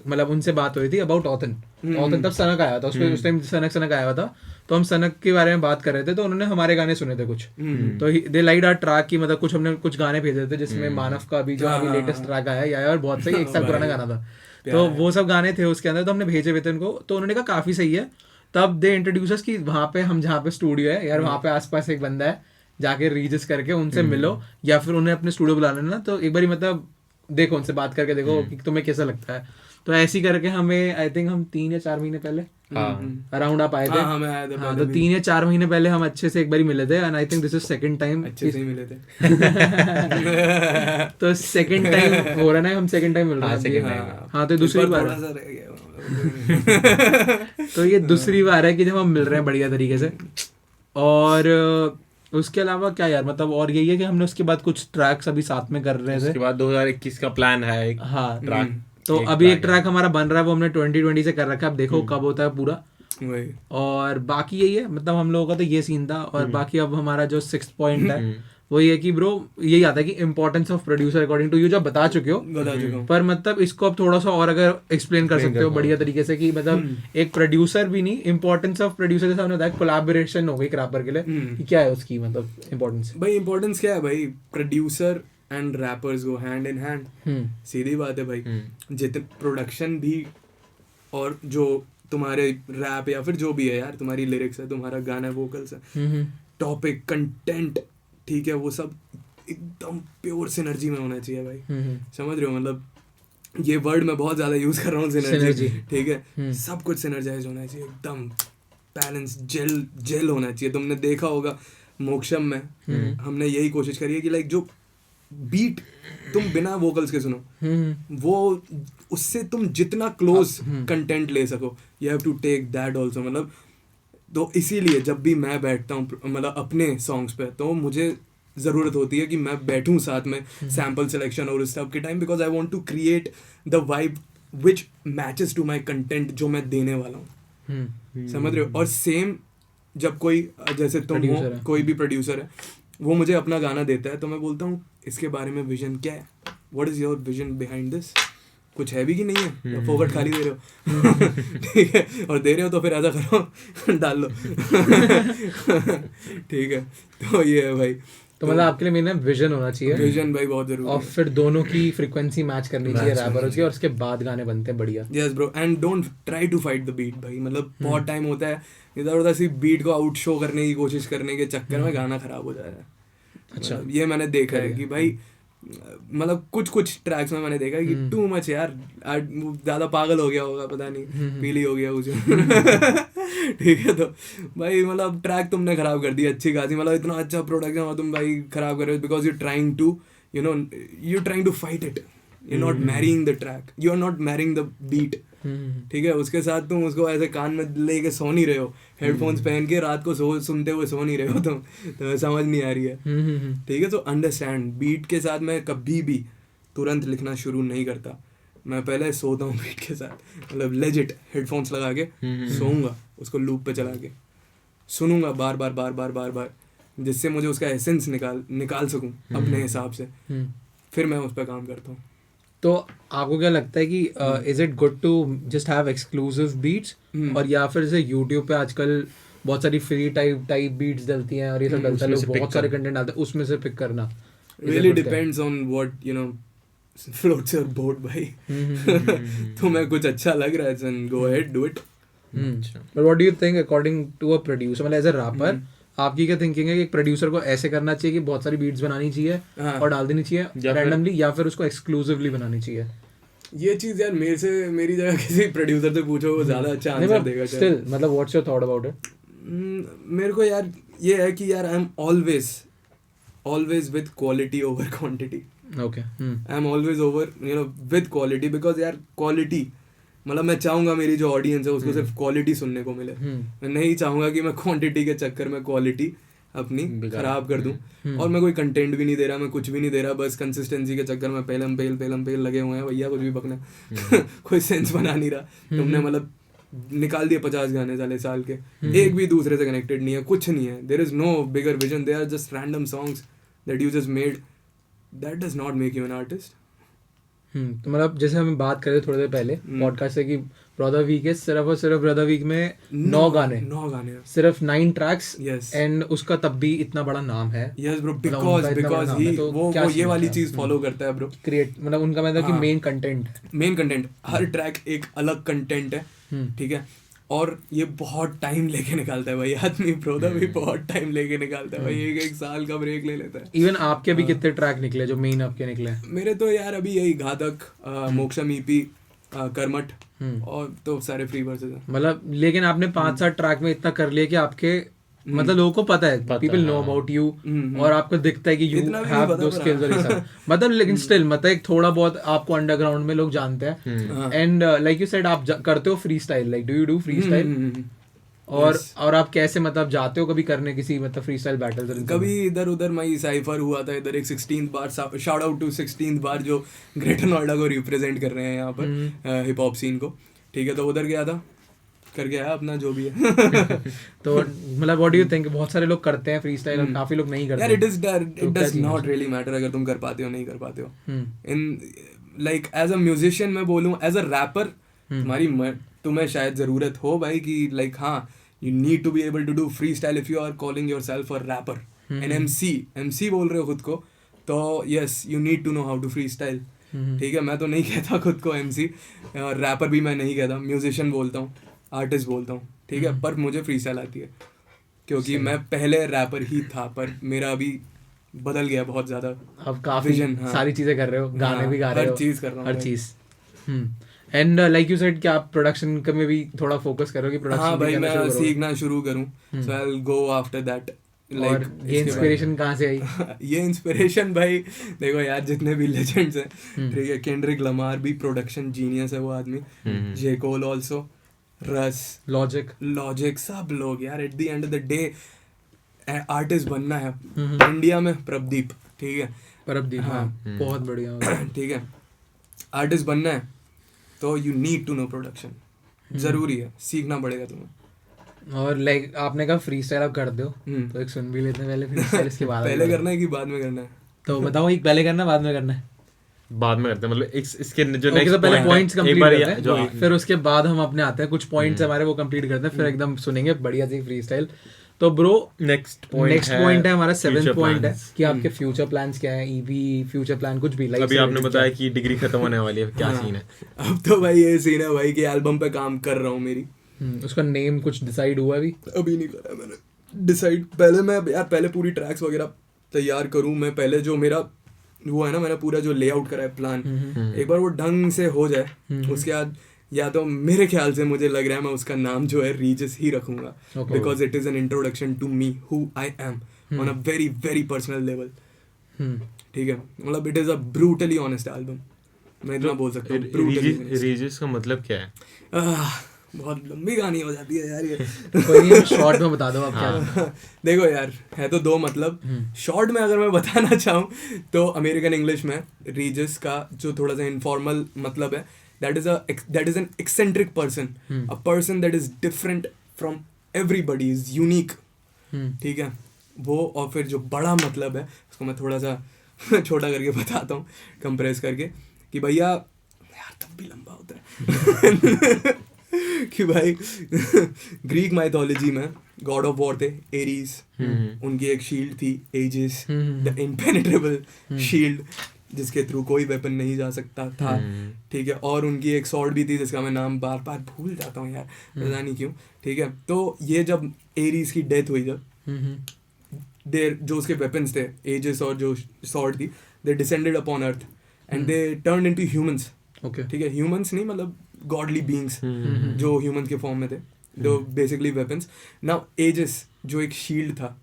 मतलब उनसे बात हुई थी अबाउट ऑथन तब सनक आया था, उस टाइम सनक आया हुआ था, तो हम सनक के बारे में बात कर रहे थे, तो उन्होंने हमारे गाने सुने थे कुछ, तो दे लाइक्ड आवर ट्रैक की, मतलब कुछ हमने कुछ गाने भेजे थे जिसमें मानव का भी जो अभी लेटेस्ट ट्रैक आया है यार बहुत सही, 1 साल पुराना गाना था, तो वो सब गाने थे उसके अंदर, तो हमने भेजे हुए थे उनको, तो उन्होंने कहा काफी सही है। तब दे इंट्रोड्यूस कि वहाँ पे हम जहाँ पे स्टूडियो है यार, वहाँ पे आसपास एक बंदा है, जाके रीजस करके उनसे मिलो, या फिर उन्हें अपने स्टूडियो बुला लेना, तो एक बारी मतलब देखो उनसे बात करके देखो कि तुम्हें कैसा लगता है। तो ऐसी करके हमें आई थिंक हम 3 या 4 महीने पहले अराउंड आप आए थे। हाँ, तो 3 या 4 महीने पहले हम अच्छे से एक बार मिले थे, and I think this is second time अच्छे से ही मिले थे। तो सेकंड टाइम हो रहा है, हम सेकंड टाइम मिल रहे हैं। हाँ, तो दूसरी बार तो ये दूसरी बार है कि जब हम मिल रहे हैं बढ़िया तरीके से। और उसके अलावा क्या यार, मतलब और यही है कि हमने उसके बाद कुछ ट्रैक्स अभी साथ में कर रहे थे। उसके बाद 2021 का प्लान है एक ट्रैक, तो अभी एक ट्रैक हमारा बन रहा है, वो हमने 2020 से कर रखा है, अब देखो कब होता है पूरा। और बाकी यही है, मतलब हम लोगों का तो ये सीन था। और बाकी अब हमारा जो 6th पॉइंट है वो ये कि ब्रो यही आता है कि importance of producer according to you, जो बता चुके हो, पर मतलब इसको अब थोड़ा सा और अगर एक्सप्लेन कर सकते हो बढ़िया तरीके से, कि मतलब एक प्रोड्यूसर भी नहीं, इम्पोर्टेंस ऑफ प्रोड्यूसर के सामने होता है कोलैबोरेशन हो गई रैपर के लिए, कि क्या है उसकी मतलब इम्पोर्टेंस। भाई इम्पोर्टेंस क्या है भाई, producer and rappers go hand in hand, सीधी बात है भाई। जितने प्रोडक्शन भी और जो तुम्हारे रैप या फिर जो भी है यार, तुम्हारी लिरिक्स है, तुम्हारा गाना वोकल्स है, टॉपिक कंटेंट, ठीक है, वो सब एकदम प्योर सिनर्जी में होना चाहिए भाई। समझ रहे हो, मतलब ये वर्ड मैं बहुत ज्यादा यूज कर रहा हूँ, सिनर्जी, ठीक है, सब कुछ सिनर्जाइज होना चाहिए, एकदम बैलेंस, जेल होना चाहिए। तुमने देखा होगा मोक्षम में हमने यही कोशिश करी है कि लाइक जो बीट तुम बिना वोकल्स के सुनो, वो उससे तुम जितना क्लोज कंटेंट ले सको, you have to take that also. मतलब तो इसीलिए जब भी मैं बैठता हूँ मतलब अपने सॉन्ग्स पे, तो मुझे ज़रूरत होती है कि मैं बैठूँ साथ में सैम्पल सिलेक्शन और उस सब के time, because I want to create the vibe which matches to my content जो मैं देने वाला हूँ। समझ रहे हो। और सेम जब कोई जैसे तुम हो, कोई भी प्रोड्यूसर है, वो मुझे अपना गाना देता है, तो मैं बोलता हूँ इसके बारे में विजन क्या है, what is your vision behind this, कुछ है भी कि नहीं है, फोकट खाली दे रहे हो ठीक है, और दे रहे हो तो फिर ऐसा करो डाल लो ठीक है। तो ये है भाई, तो मतलब आपके लिए मेन विजन होना चाहिए, विजन भाई बहुत जरूरी है, और फिर दोनों की फ्रीक्वेंसी मैच करनी चाहिए रैपरों की, और उसके बाद गाने बनते हैं बढ़िया। Yes bro, and don't try to fight the beat भाई। मतलब बहुत टाइम होता है इधर उधर से बीट को आउट शो करने की कोशिश करने के चक्कर में गाना खराब हो जा रहा है। अच्छा, ये मैंने देखा है कि भाई मतलब कुछ ट्रैक्स में मैंने देखा है कि टू मच यार, ज्यादा पागल हो गया होगा, पता नहीं पीली हो गया कुछ ठीक है, तो भाई मतलब ट्रैक तुमने खराब कर दिया अच्छी खासी, मतलब इतना अच्छा प्रोडक्शन और तुम भाई खराब कर रहे हो, because you trying to you trying to fight it, you not marrying the track, you are not marrying the beat. ठीक है, उसके साथ तुम उसको ऐसे कान में लेके सो नहीं रहे हो, हेडफोन्स पहन के रात को सुनते हुए सो नहीं रहे हो तुम, तो समझ नहीं आ रही है, ठीक है। तो अंडरस्टैंड, बीट के साथ मैं कभी भी तुरंत लिखना शुरू नहीं करता, मैं पहले सोता हूँ बीट के साथ, मतलब लेजिट हेडफोन्स लगा के सोऊंगा, उसको लूप पे चला के सुनूंगा बार बार बार बार बार बार, जिससे मुझे उसका एसेंस निकाल सकूं अपने हिसाब से, फिर मैं उस पर काम करता हूँ। तो आपको क्या लगता है कि is it good to just have exclusive beats, और या फिर जैसे यूट्यूब पे आजकल बहुत सारी फ्री टाइप बीट्स डलती हैं और ये सब डलता है, लोग बहुत सारे कंटेंट डालते हैं, उसमें से पिक करना really depends on what you know floats your boat भाई। तुम्हें कुछ अच्छा लग रहा है, then go ahead do it. But what do you think according to a producer, मतलब एज अ रैपर आपकी क्या थिंकिंग है कि एक प्रोड्यूसर को ऐसे करना चाहिए कि बहुत सारी बीट्स बनानी चाहिए और डाल देनी चाहिए रैंडमली, या फिर उसको एक्सक्लूसिवली बनानी चाहिए? ये चीज यार मेरी जगह किसी प्रोड्यूसर से पूछो, वो ज्यादा अच्छा आंसर देगा। स्टिल मतलब what's your thought about it? मेरे को यार ये है कि यार I am always with quality over quantity. Okay, I am always over with quality, because यार क्वालिटी मतलब मैं चाहूंगा मेरी जो ऑडियंस है उसको सिर्फ क्वालिटी सुनने को मिले, मैं नहीं चाहूंगा कि मैं क्वांटिटी के चक्कर में क्वालिटी अपनी खराब कर दूं। और मैं कोई कंटेंट भी नहीं दे रहा, मैं कुछ भी नहीं दे रहा, बस कंसिस्टेंसी के चक्कर में पेलम पेल लगे हुए हैं भैया, कुछ भी बकना कोई सेंस बना नहीं रहा। तुमने मतलब निकाल दिए 50 गाने साल के, एक भी दूसरे से कनेक्टेड नहीं है, कुछ नहीं है, there is no bigger vision, they are just random songs that you just made, that does not make you an artist. तो मतलब जैसे हम बात कर रहे थे थोड़ी देर पहले पॉडकास्ट से कि ब्रदर वीक है सिर्फ और सिर्फ ब्रदर वीक में 9 गाने सिर्फ 9 ट्रैक्स, एंड उसका तब भी इतना बड़ा नाम है। यस ब्रो, बिकॉज़ ही वो ये वाली चीज फॉलो करता है ब्रो, क्रिएट मतलब उनका मतलब कि मेन कंटेंट हर ट्रैक एक अलग कंटेंट है, ठीक है, और ये बहुत टाइम लेके निकालता है भाई आदमी, ब्रोदा भी बहुत टाइम लेके निकालता है भाई, एक साल का ब्रेक ले लेता है। इवन आपके भी कितने ट्रैक निकले जो मेन आपके निकले? मेरे तो यार अभी यही घातक, मोक्षम ईपी, कर्मठ, और तो सारे फ्री वर्सेस हैं मतलब। लेकिन आपने 5-7 ट्रैक में इतना कर लिया कि आपके मतलब लोगों को पता है, पीपल नो अबाउट यू, और आपको दिखता है कि यू हैव दो स्किल्स और ये सब मतलब। लेकिन स्टिल मतलब एक थोड़ा बहुत आपको अंडरग्राउंड में लोग जानते हैं। एंड लाइक यू सेड आप करते हो free style, like do you do free style? और आप कैसे मतलब जाते हो कभी करने किसी मतलब फ्री स्टाइल बैटल? कभी इधर उधर मैं साइफर हुआ था इधर, एक 16th bar, shout out to 16th bar जो ग्रेटर नोएडा को रिप्रेजेंट कर रहे हैं यहाँ पर हिप हॉप सीन को, ठीक है, तो उधर गया था, करके आया अपना जो भी है। तो मतलब व्हाट डू यू थिंक, बहुत सारे लोग करते हैं फ्री स्टाइल और काफी लोग नहीं करते यार, it does not really matter अगर तुम कर पाते हो नहीं कर पाते हो। In like as a musician मैं बोलूं, एज अ रैपर तुम्हें शायद जरूरत हो भाई कि लाइक हाँ, you need to be able to do freestyle if you are calling yourself a rapper, an MC बोल रहे हो खुद को, तो yes you need to know how to freestyle, ठीक है। मैं तो नहीं कहता खुद को एमसी, रैपर भी मैं नहीं कहता, म्यूजिशियन बोलता हूँ, आर्टिस्ट बोलता हूँ, ठीक है, पर मुझे फ्री स्टाइल आती है क्योंकि मैं पहले रैपर ही था, पर मेरा अभी बदल गया बहुत ज्यादा, अब काफी सारी चीजें कर रहे हो, गाने भी गा रहे हो, हर चीज कर रहा हूँ, हर चीज। एंड लाइक यू सेड कि आप प्रोडक्शन में भी थोड़ा फोकस करो कि प्रोडक्शन हाँ भाई मैं सीखना शुरू करूँ, so I will go after that. Like ये इंस्पिरेशन कहाँ से आई? ये इंस्पिरेशन भाई देखो यार, जितने भी लेजेंड्स हैं, ठीक है, केंड्रिक लमार भी प्रोडक्शन जीनियस है वो आदमी, जे कोल आल्सो, रस, लॉजिक, सब लोग यार, at the end of the day artist बनना है इंडिया में, प्रदीप, ठीक है, प्रदीप, हाँ बहुत बढ़िया, ठीक है, आर्टिस्ट बनना है तो you need to know production, जरूरी है, सीखना पड़ेगा तुम्हें। और लाइक आपने कहा फ्री स्टाइल आप कर दो, तो एक सुन भी लेते हैं पहले फ्री स्टाइल, इसके बाद पहले करना है कि बाद में करना है? तो बताओ, एक पहले करना है बाद में करना है? बाद में करते हैं, मतलब इसके जो नेक्स्ट तो पहले पॉइंट्स कंप्लीट करते हैं, फिर उसके बाद हम अपने आते हैं, कुछ पॉइंट्स हमारे वो कंप्लीट करते हैं, फिर एकदम सुनेंगे बढ़िया सी फ्री स्टाइल। तो ब्रो नेक्स्ट पॉइंट है हमारा 7th पॉइंट है कि आपके फ्यूचर प्लान्स क्या है, ईपी फ्यूचर प्लान कुछ भी, लाइक अभी आपने बताया कि डिग्री खत्म होने वाली है, क्या सीन है? अब तो भाई ये सीन है भाई कि एल्बम पे काम कर रहा हूँ मेरी, उसका नेम कुछ डिसाइड हुआ अभी नहीं करा मैंने डिसाइड। पहले मैं यार पहले पूरी ट्रैक्स वगैरह तैयार करूँ मैं, पहले जो मेरा वो है ना, मैंने पूरा जो लेआउट करा है प्लान, एक बार वो ढंग से हो जाए, उसके बाद या तो मेरे ख्याल से मुझे लग रहा है मैं उसका नाम जो है रीजस ही रखूंगा, because it is an introduction to me, who I am on a very very personal level, ठीक है, मतलब it is a brutally honest album, मैं इतना बोल सकता हूँ। Brutally रीजस का मतलब क्या है? बहुत लंबी कहानी हो जाती है यार ये। कोई नहीं, शॉर्ट में बता दो आप क्या। देखो यार, है तो दो मतलब। शॉर्ट में अगर मैं बताना चाहूँ तो अमेरिकन इंग्लिश में रीजस का जो थोड़ा सा इनफॉर्मल मतलब है, that is an eccentric person, a person that is different from everybody, is unique, ठीक है वो। और फिर जो बड़ा मतलब है उसको मैं थोड़ा सा छोटा करके बताता हूँ, कंप्रेस करके, कि भैया यार तब भी लंबा होता है कि भाई ग्रीक माइथोलॉजी में गॉड ऑफ वॉर थे एरीज, उनकी एक शील्ड थी एजिस, द इम्पेनेट्रेबल शील्ड, जिसके थ्रू कोई वेपन नहीं जा सकता था, ठीक है। और उनकी एक स्वॉर्ड भी थी जिसका मैं नाम बार बार भूल जाता हूँ यार, पता नहीं क्यों, ठीक है। तो ये जब एरीज की डेथ हुई, जब देर जो उसके वेपन्स थे एजिस और जो स्वॉर्ड थी, they descended upon earth and they turned into humans, ठीक है। ह्यूमंस नहीं मतलब गॉडली बीइंग्स जो ह्यूमंस के फॉर्म में थे, जो बेसिकली वेपन्स। नाउ एजिस जो एक शील्ड था,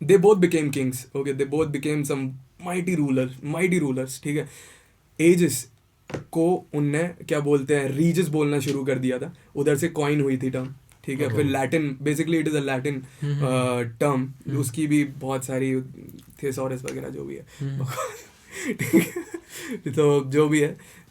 they both became kings, okay, they both became some mighty rulers, ठीक है। एजिस को उनने क्या बोलते हैं रीजस बोलना शुरू कर दिया था, उधर से कॉइन हुई थी टर्म, ठीक है। फिर Latin, basically it is a Latin term, उसकी भी बहुत सारी थेसॉरस वगैरह जो भी है तो जो भी है,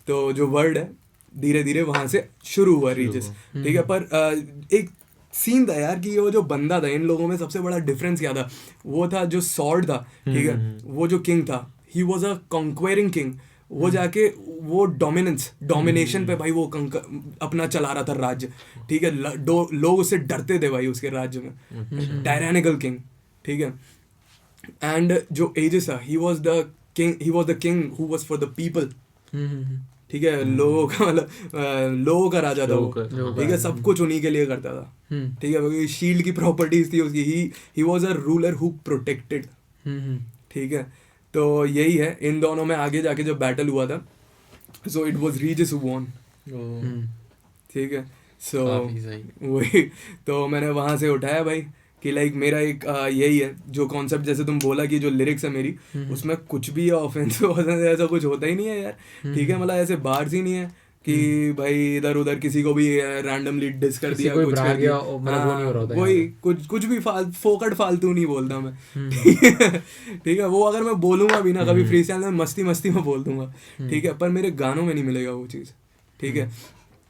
तो जो वर्ड है धीरे धीरे वहां से शुरू हुआ रीजस, ठीक है। पर एक सीन था यार कि वो जो बंदा था, इन लोगों में सबसे बड़ा डिफरेंस क्या था, वो था जो सॉर्ड था, ठीक है। वो जो किंग था, ही वॉज अ कॉन्क्वेरिंग किंग, वो जाके वो डोमिनेशन पे भाई वो अपना चला रहा था राज्य, ठीक है। लोग उससे डरते थे भाई उसके राज्य में, टायरेनिकल किंग, ठीक है। एंड जो एजिस था, he was the king who was for the people, ठीक है। लोगों का मतलब लोगों का राजा था वो, ठीक है। सब कुछ उन्हीं के लिए करता था, ठीक है। शील्ड की प्रॉपर्टीज थी उसकी, he was a ruler who protected, ठीक है। तो यही है, इन दोनों में आगे जाके जो बैटल हुआ था, so it was Regis who won, ठीक है। सो वही तो मैंने वहां से उठाया भाई कि लाइक मेरा एक यही है जो कॉन्सेप्ट, जैसे तुम बोला कि जो लिरिक्स है मेरी, उसमें कुछ भी ऑफेंसिव ऐसा कुछ होता ही नहीं है यार, ठीक है। मतलब ऐसे बार्स ही नहीं है कि भाई इधर उधर किसी को भी रैंडमली डिस कर दिया, कुछ कर दिया, वही कुछ भी फोकट फालतू नहीं बोलता मैं, ठीक है। वो अगर मैं बोलूंगा भी ना कभी फ्री स्टाइल में, मस्ती में बोल दूंगा, ठीक है। पर मेरे गानों में नहीं मिलेगा वो चीज़, ठीक है।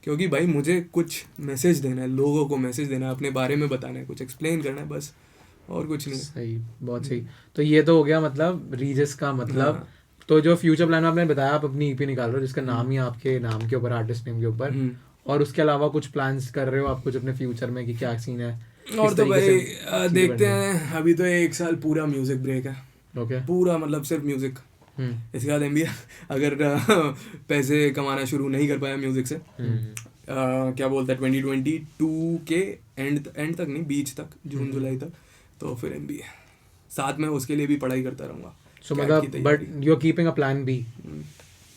क्योंकि भाई मुझे कुछ मैसेज देना है, लोगों को मैसेज देना है, अपने बारे में बताना है, कुछ एक्सप्लेन करना है, बस, और कुछ नहीं। सही, बहुत सही। तो ये तो हो गया मतलब रीजस का मतलब। तो जो फ्यूचर प्लान आपने बताया, आप अपनी ईपी निकाल रहे हो जिसका नाम ही आपके नाम के ऊपर, आर्टिस्ट नेम के ऊपर, और उसके अलावा कुछ प्लान्स कर रहे हो आप कुछ अपने फ्यूचर में कि क्या सीन है? और तो भाई देखते हैं, अभी तो 1 साल पूरा म्यूजिक ब्रेक है, ओके, पूरा मतलब सिर्फ म्यूजिक। इसके बाद MBA अगर पैसे कमाना शुरू नहीं कर पाया म्यूजिक से, क्या बोलता है 2022 के एंड तक नहीं, बीच तक, जून जुलाई तक, तो फिर MBA साथ में उसके लिए भी पढ़ाई करता रहूँगा। सो मतलब but you are keeping a plan B,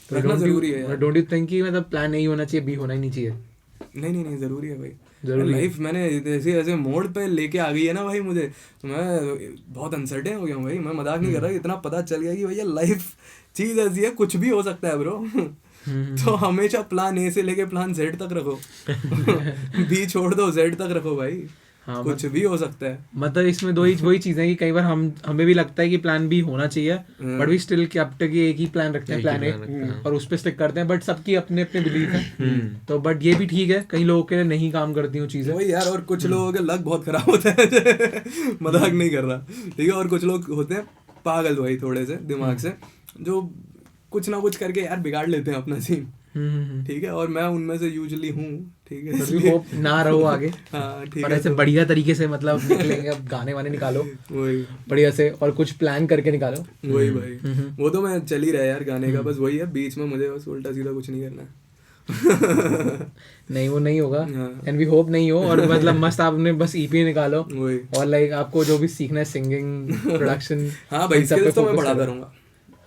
रखना जरूरी है यार। डोंट यू थिंक कि मतलब प्लान ए होना चाहिए, बी होना ही नहीं चाहिए? नहीं जरूरी है भाई, लाइफ मैंने ऐसे मोड़ पे लेके आ गई है ना भाई मुझे, तो मैं बहुत अनसर्टेन हो गया हूँ भाई, मैं मजाक नहीं कर रहा, इतना पता चल गया कि भैया लाइफ चीज ऐसी है, कुछ भी हो सकता है ब्रो। तो हमेशा प्लान ए से लेके प्लान Z तक रखो, बी छोड़ दो, Z तक रखो भाई। हाँ, कुछ भी हो सकता है। मतलब इसमें वही चीजें हैं कि कई बार हमें भी लगता है कि प्लान बी होना चाहिए, बट वी स्टिल एक ही प्लान रखते हैं, प्लान ए, और उस पे स्टिक करते हैं, बट सबकी अपने अपने बिलीफ है। तो बट ये भी ठीक है, कई लोगों के लिए नहीं काम करती हूँ चीजें, वही यार। और कुछ लोगों के लक बहुत खराब होता है मजाक नहीं कर रहा, ठीक है। और कुछ लोग होते हैं पागल भाई थोड़े से दिमाग से, जो कुछ ना कुछ करके यार बिगाड़ लेते हैं अपना सीन, ठीक है। और मैं उनमें से यूजुअली हूँ, ठीक है। होप ना रहो आगे, हाँ ठीक पर है। ऐसे बढ़िया तरीके से मतलब निकलेंगे, अब गाने वाने निकालो वही बढ़िया से, और कुछ प्लान करके निकालो। वही भाई, वो तो मैं चल ही रहा है यार गाने का, बस वही है, बीच में मुझे बस उल्टा सीधा कुछ नहीं करना है। नहीं वो नहीं होगा, एंड वी होप नहीं हो। और मतलब मस्त आपने बस EP निकालो, और लाइक आपको जो भी सीखना है, सिंगिंग, प्रोडक्शन, हाँ भाई स्किल्स तो मैं बढ़ाता रहूंगा।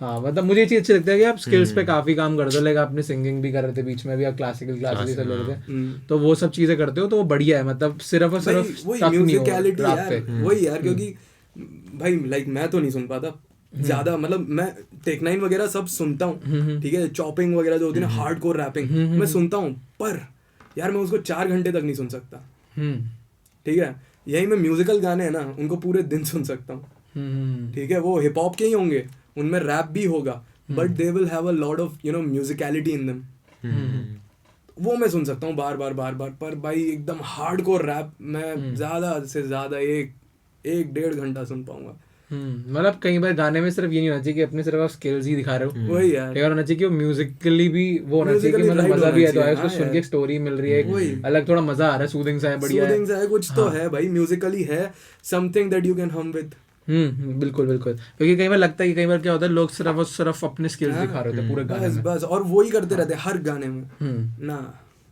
हाँ मतलब मुझे ये चीज अच्छी लगता है कि आप स्किल्स पे काफी काम करते हो, लाइक आपने सिंगिंग भी कर रहे थे बीच में, भी आप क्लासिकल सब ले रहे थे, तो वो सब चीजें करते हो, तो वो बढ़िया है। मतलब सिर्फ और सिर्फ म्यूजिकलिटी यार, वही यार, क्योंकि भाई लाइक मैं तो नहीं सुन पाता, ज्यादा मतलब मैं टेक 9 वगैरह सब सुनता हूँ, ठीक है, चॉपिंग वगैरह जो होती है ना, हार्डकोर रैपिंग मैं सुनता हूँ, पर यार मैं उसको 4 घंटे तक नहीं सुन सकता, ठीक है। यही मैं म्यूजिकल गाने हैं ना, उनको पूरे दिन सुन सकता हूँ, ठीक है। वो हिप हॉप के ही होंगे, उनमें रैप भी होगा, but they will have a lot of musicality in them, वो मैं सुन सकता हूँ बार बार। पर भाई एकदम हार्डकोर रैप मैं ज्यादा से ज्यादा एक 1.5 घंटा सुन पाऊंगा। मतलब कई बार गाने में सिर्फ ये नहीं होना चाहिए कि अपने सिर्फ आप स्किल्स ही दिखा रहे हो, वही यार, कई बार होना चाहिए कि वो म्यूजिकली भी वो होना चाहिए कि मतलब मजा भी है, तो है उसको सुन के एक स्टोरी मिल रही है, अलग थोड़ा मजा आ रहा है, सूदिंग सा है, बढ़िया है, सूदिंग सा है, कुछ तो है भाई, म्यूजिकली है, समथिंग दैट यू कैन हम विद। बिल्कुल बिल्कुल, क्योंकि कई बार लगता है कि कई बार क्या होता है, लोग सिर्फ अपने स्किल्स दिखा रहे होते हैं पूरे गाने में, बस और वही करते रहते हैं हर गाने में, ना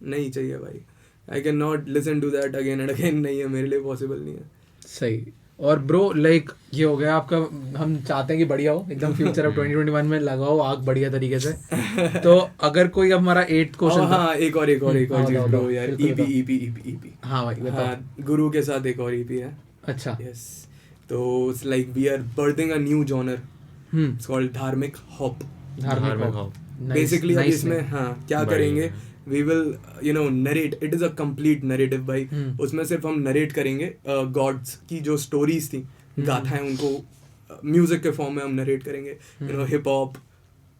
नहीं चाहिए भाई, I can not listen to that again and again, नहीं है मेरे लिए, पॉसिबल नहीं है। सही। और ब्रो लाइक ये हो गया आपका, हम चाहते हैं कि बढ़िया हो एकदम, फ्यूचर ऑफ 2021 में लगाओ आग बढ़िया तरीके से। तो अगर कोई अब हमारा 8th क्वेश्चन, हाँ एक और चीज ब्रो यार, ईपी हाँ भाई बताओ। गुरु के साथ एक और ईपी है। अच्छा, यस, तो it's like we are birthing a new genre, it's called Dharmik hop. Dharmik hop basically अब इसमें हाँ क्या करेंगे, we will narrate, it is a complete narrative भाई, उसमें सिर्फ हम नरेट करेंगे गॉड्स की जो स्टोरीज थी, गाथाएं, उनको म्यूजिक के फॉर्म में हम नरेट करेंगे, हिप हॉप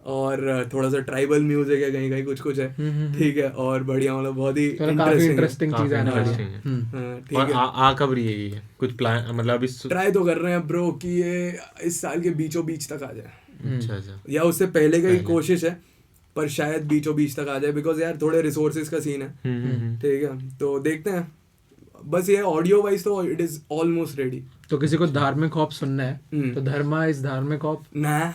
और थोड़ा सा ट्राइबल म्यूजिक है, कहीं कहीं कुछ है, ठीक है, और बढ़िया मतलब बहुत ही इंटरेस्टिंग चीज आने वाली है, ठीक है। आ कब रही है ये, कुछ प्लान मतलब अभी ट्राई तो कर रहे हैं ब्रो कि ये इस साल के बीचों बीच तक आ जाए, अच्छा, या उससे पहले का ही कोशिश है, पर शायद बीचों बीच तक आ जाए, बिकॉज यार थोड़े रिसोर्सेज का सीन है, ठीक है, तो देखते हैं। बस ये ऑडियो वाइज तो इट इज ऑलमोस्ट रेडी। तो किसी को धार्मिक हॉप सुनना है तो धर्मा इज धार्मिक हॉप ना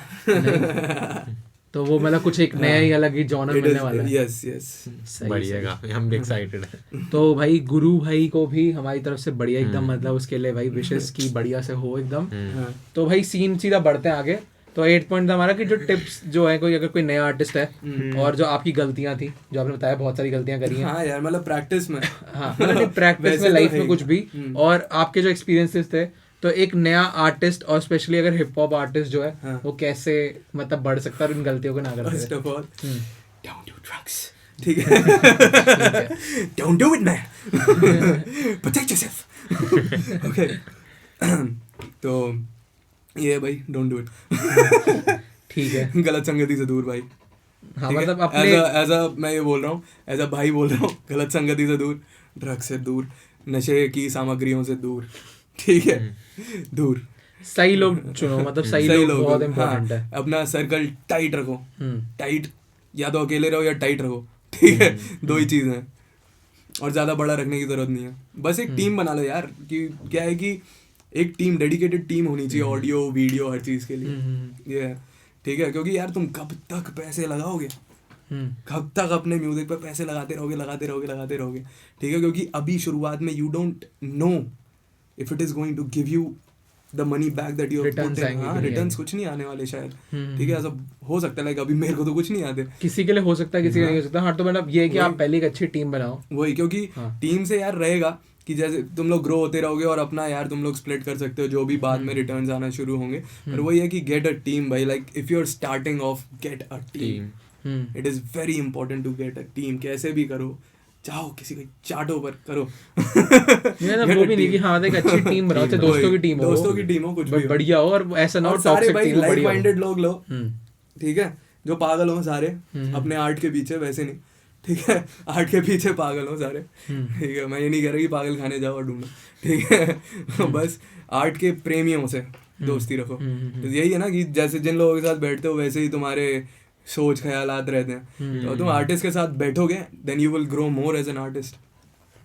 तो वो मतलब कुछ एक नया ही अलग ही जॉनर मिलने वाला है। यस बढ़िया, काफी हम भी एक्साइटेड हैं। तो भाई गुरु भाई को भी हमारी तरफ से बढ़िया एकदम, मतलब उसके लिए भाई विशेष की बढ़िया से हो एकदम। तो भाई सीन सीधा बढ़ते हैं आगे। तो 8 पॉइंट था हमारा कि जो टिप्स जो है, कोई अगर कोई नया आर्टिस्ट है और जो आपकी गलतियां थी, जो आपने बताया बहुत सारी गलतियां करी हैं, हाँ यार मतलब प्रैक्टिस में, हाँ मतलब प्रैक्टिस में, लाइफ में कुछ भी, और आपके जो एक्सपीरियंसेस थे, तो एक नया आर्टिस्ट और स्पेशली अगर हिप हॉप आर्टिस्ट जो है वो कैसे मतलब बढ़ सकता है और इन गलतियों को ना करते। First of all don't do drugs, ठीक है, don't do it man, protect yourself, okay. तो ये भाई डोंट डू इट, ठीक है, गलत संगति से दूर भाई। हाँ मतलब अपने एज अ मैं ये बोल रहा हूँ, एज अ भाई बोल रहा हूँ, गलत संगति से दूर, ड्रग्स से दूर, नशे की सामग्रियों से दूर, ठीक है, दूर। सही लोग चुनो, मतलब सही लोग बहुत इम्पोर्टेंट है। अपना सर्कल टाइट रखो, टाइट, या तो अकेले रहो या टाइट रखो, ठीक है, दो ही चीज़ हैं, और ज़्यादा बड़ा रखने की ज़रूरत नहीं है। बस एक टीम बना लो यार, कि क्या है कि एक टीम, डेडिकेटेड टीम होनी चाहिए, ऑडियो वीडियो हर चीज़ के लिए, ये ठीक है, क्योंकि यार तुम कब तक पैसे लगाओगे, कब तक अपने म्यूजिक पे पैसे लगाते रहोगे, ठीक है, क्योंकि अभी शुरुआत में you don't know if it is going to give you the money back that you have put in. हाँ, रिटर्न्स कुछ नहीं आने वाले शायद, ठीक है, ऐसा हो सकता है, लाइक अभी मेरे को तो कुछ नहीं आते, किसी के लिए हो सकता है, किसी के नहीं हो सकता। हाँ, तो मतलब ये है कि आप पहले एक अच्छी टीम बनाओ, वही, क्योंकि टीम से यार रहेगा कि जैसे तुम लोग ग्रो होते रहोगे और अपना यार तुम लोग स्प्लिट कर सकते हो, जो भी बाद में रिटर्न्स आना शुरू होंगे, पर वही है कि गेट अ टीम भाई, like if you are starting off, get a team, it is very important to get a team, कैसे भी करो, चाहो किसी को चाटो पर करो, वो भी नहीं कि हाँ एक अच्छी टीम बनाओ, चाहे दोस्तों की टीम हो, कुछ भी बढ़िया हो, और ऐसा ना हो सारे भाई लाइक माइंडेड लोग लो, ठीक है, जो पागल हो सारे अपने आर्ट के पीछे, वैसे नहीं, ठीक है, आर्ट के पीछे पागल हो सारे, ठीक है, मैं ये नहीं कह रहा कि पागल खाने जाओ और ढूंढो, ठीक है, बस आर्ट के प्रेमियों से दोस्ती रखो। तो यही है ना कि जैसे जिन लोगों के साथ बैठते हो वैसे ही तुम्हारे सोच ख्यालात रहते हैं, तो तुम आर्टिस्ट के साथ बैठोगे, then you will grow more as an artist.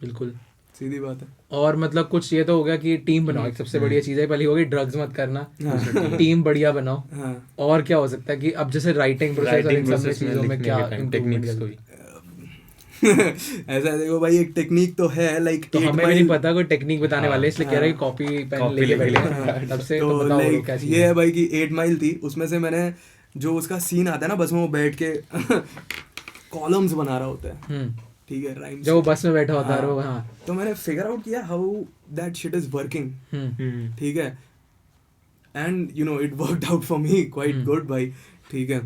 बिल्कुल सीधी बात है। और मतलब कुछ ये तो हो गया कि टीम बनाओ, एक सबसे बढ़िया चीज़ है, पहली होगी ड्रग्स मत करना, टीम बढ़िया बनाओ। और क्या हो सकता है कि अब जैसे राइटिंग प्रोसेस और इन सब चीज़ों में क्या इम्प्रूवमेंट ऐसा देखो भाई, एक टेक्निक तो है, लाइक तो हमें भी नहीं पता कोई टेक्निक बताने वाले, इसलिए कह रहे हैं कॉपी पेन लेके बैठे तब से, तो बताओ क्या चीज़ है। ये है भाई कि 8 माइल थी, उसमें से मैंने जो उसका सीन आता है ना, बस में वो बैठ के कॉलम्स बना रहा होता है, ठीक है, राइम्स, जब वो बस में बैठा होता है वो, हाँ, तो मैंने फिगर आउट किया how that shit is working, ठीक है, and you no it worked out for me quite good भाई, ठीक है।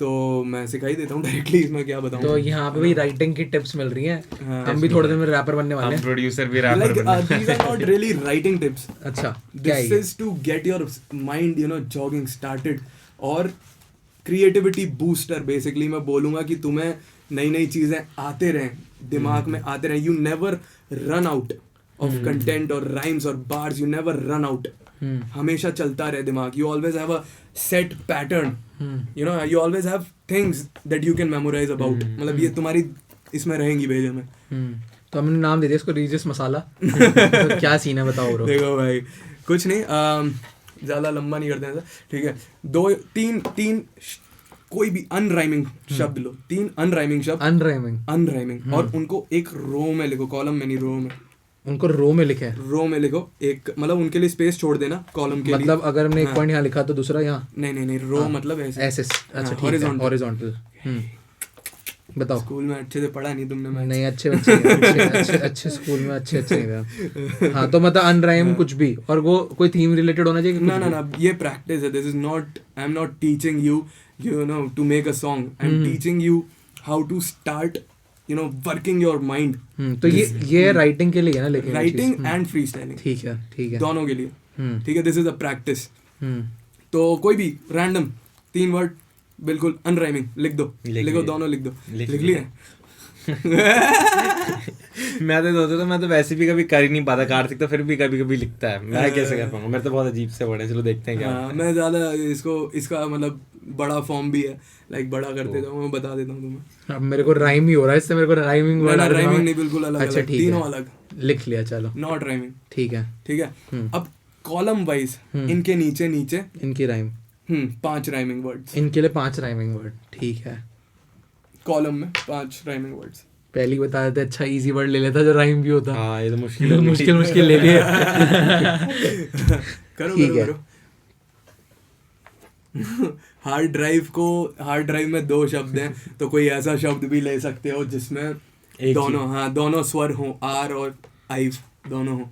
तो मैं सिखाई देता हूँ डायरेक्टली, इसमें क्या बताऊँ। तो यहाँ पे भी राइटिंग की टिप्स मिल रही हैं। हाँ, हम भी थोड़े दिन में रैपर बनने वाले हम हैं। प्रोड्यूसर भी रैपर like बनने these are not really writing tips. अच्छा, क्या है This ये? is to get your mind, you know, jogging started. और creativity booster basically मैं बोलूँगा कि तुम्हें नई नई चीज़ें आते रहें, दिमाग में आते रहें. You never run out of content or rhymes or bars. You never run out. हमेशा चलता रहे दिमाग. You always have a set pattern. You know, you always have things that you can memorize about. मतलब ये तुम्हारी इसमें रहेंगी भेजे में. तो हमने नाम दे दिया इसको रीजस मसाला। तो क्या सीन है बताओ ब्रो। देखो भाई कुछ नहीं, ज़्यादा लंबा नहीं करते हैं सर, ठीक है। दो तीन कोई भी अनराइमिंग शब्द लो, 3 अनराइमिंग शब्द, अनराइमिंग और उनको एक रो में लिखो, कॉलम में नहीं, रो में। उनको रो में लिखे हैं। रो में लिखो, एक मतलब उनके लिए स्पेस छोड़ देना कॉलम के लिए। मतलब अगर हमने एक पॉइंट यहाँ लिखा तो दूसरा यहाँ। नहीं रो मतलब ऐसे अच्छा ठीक है, हॉरिजॉन्टल। बताओ। स्कूल में अच्छे से पढ़ा नहीं तुमने? मैं नहीं, अच्छे स्कूल में अच्छे नहीं था। हाँ, तो मतलब अनराइम कुछ भी, और वो कोई थीम रिलेटेड होना चाहिए। ना ये प्रैक्टिस है। This is not, I am not teaching you know to make a song. I'm teaching you how to start, you know, working your mind. तो ये राइटिंग के लिए है ना, लेकिन राइटिंग एंड फ्री स्टाइलिंग, ठीक है दोनों के लिए, ठीक है। This is a practice. तो कोई भी रैंडम 3 वर्ड बिल्कुल अनराइमिंग लिख दो, लिखो, दोनों लिख दो। लिख लिए? मैं तो वैसे भी कभी कर ही नहीं पाता। कार्तिक तो फिर भी कभी कभी लिखता है, मैं कैसे कर पाऊंगा? मेरे तो बहुत अजीब से वर्ड है। चलो देखते हैं क्या। मैं ज्यादा इसका मतलब बड़ा फॉर्म भी है, लाइक बड़ा कर देता हूँ, मैं बता देता हूँ तुम्हें। अब मेरे को राइम ही हो रहा है इससे, मेरे को राइमिंग वर्ड। राइमिंग नहीं, बिल्कुल अलग। अच्छा ठीक है, तीनों अलग लिख लिया। चलो, नॉट राइमिंग, ठीक है। अब कॉलम वाइज इनके नीचे इनकी राइम 5 राइमिंग वर्ड्स, इनके लिए 5 राइमिंग वर्ड, ठीक है। कॉलम में 5 राइमिंग वर्ड्स। पहले ही बता देते, अच्छा इजी वर्ड ले लेता जो राइम भी होता। हाँ, ये तो मुश्किल ले लिए। करो। हार्ड ड्राइव में 2 शब्द हैं, तो कोई ऐसा शब्द भी ले सकते हो जिसमें दोनों स्वर हो, आर और आई दोनों हो,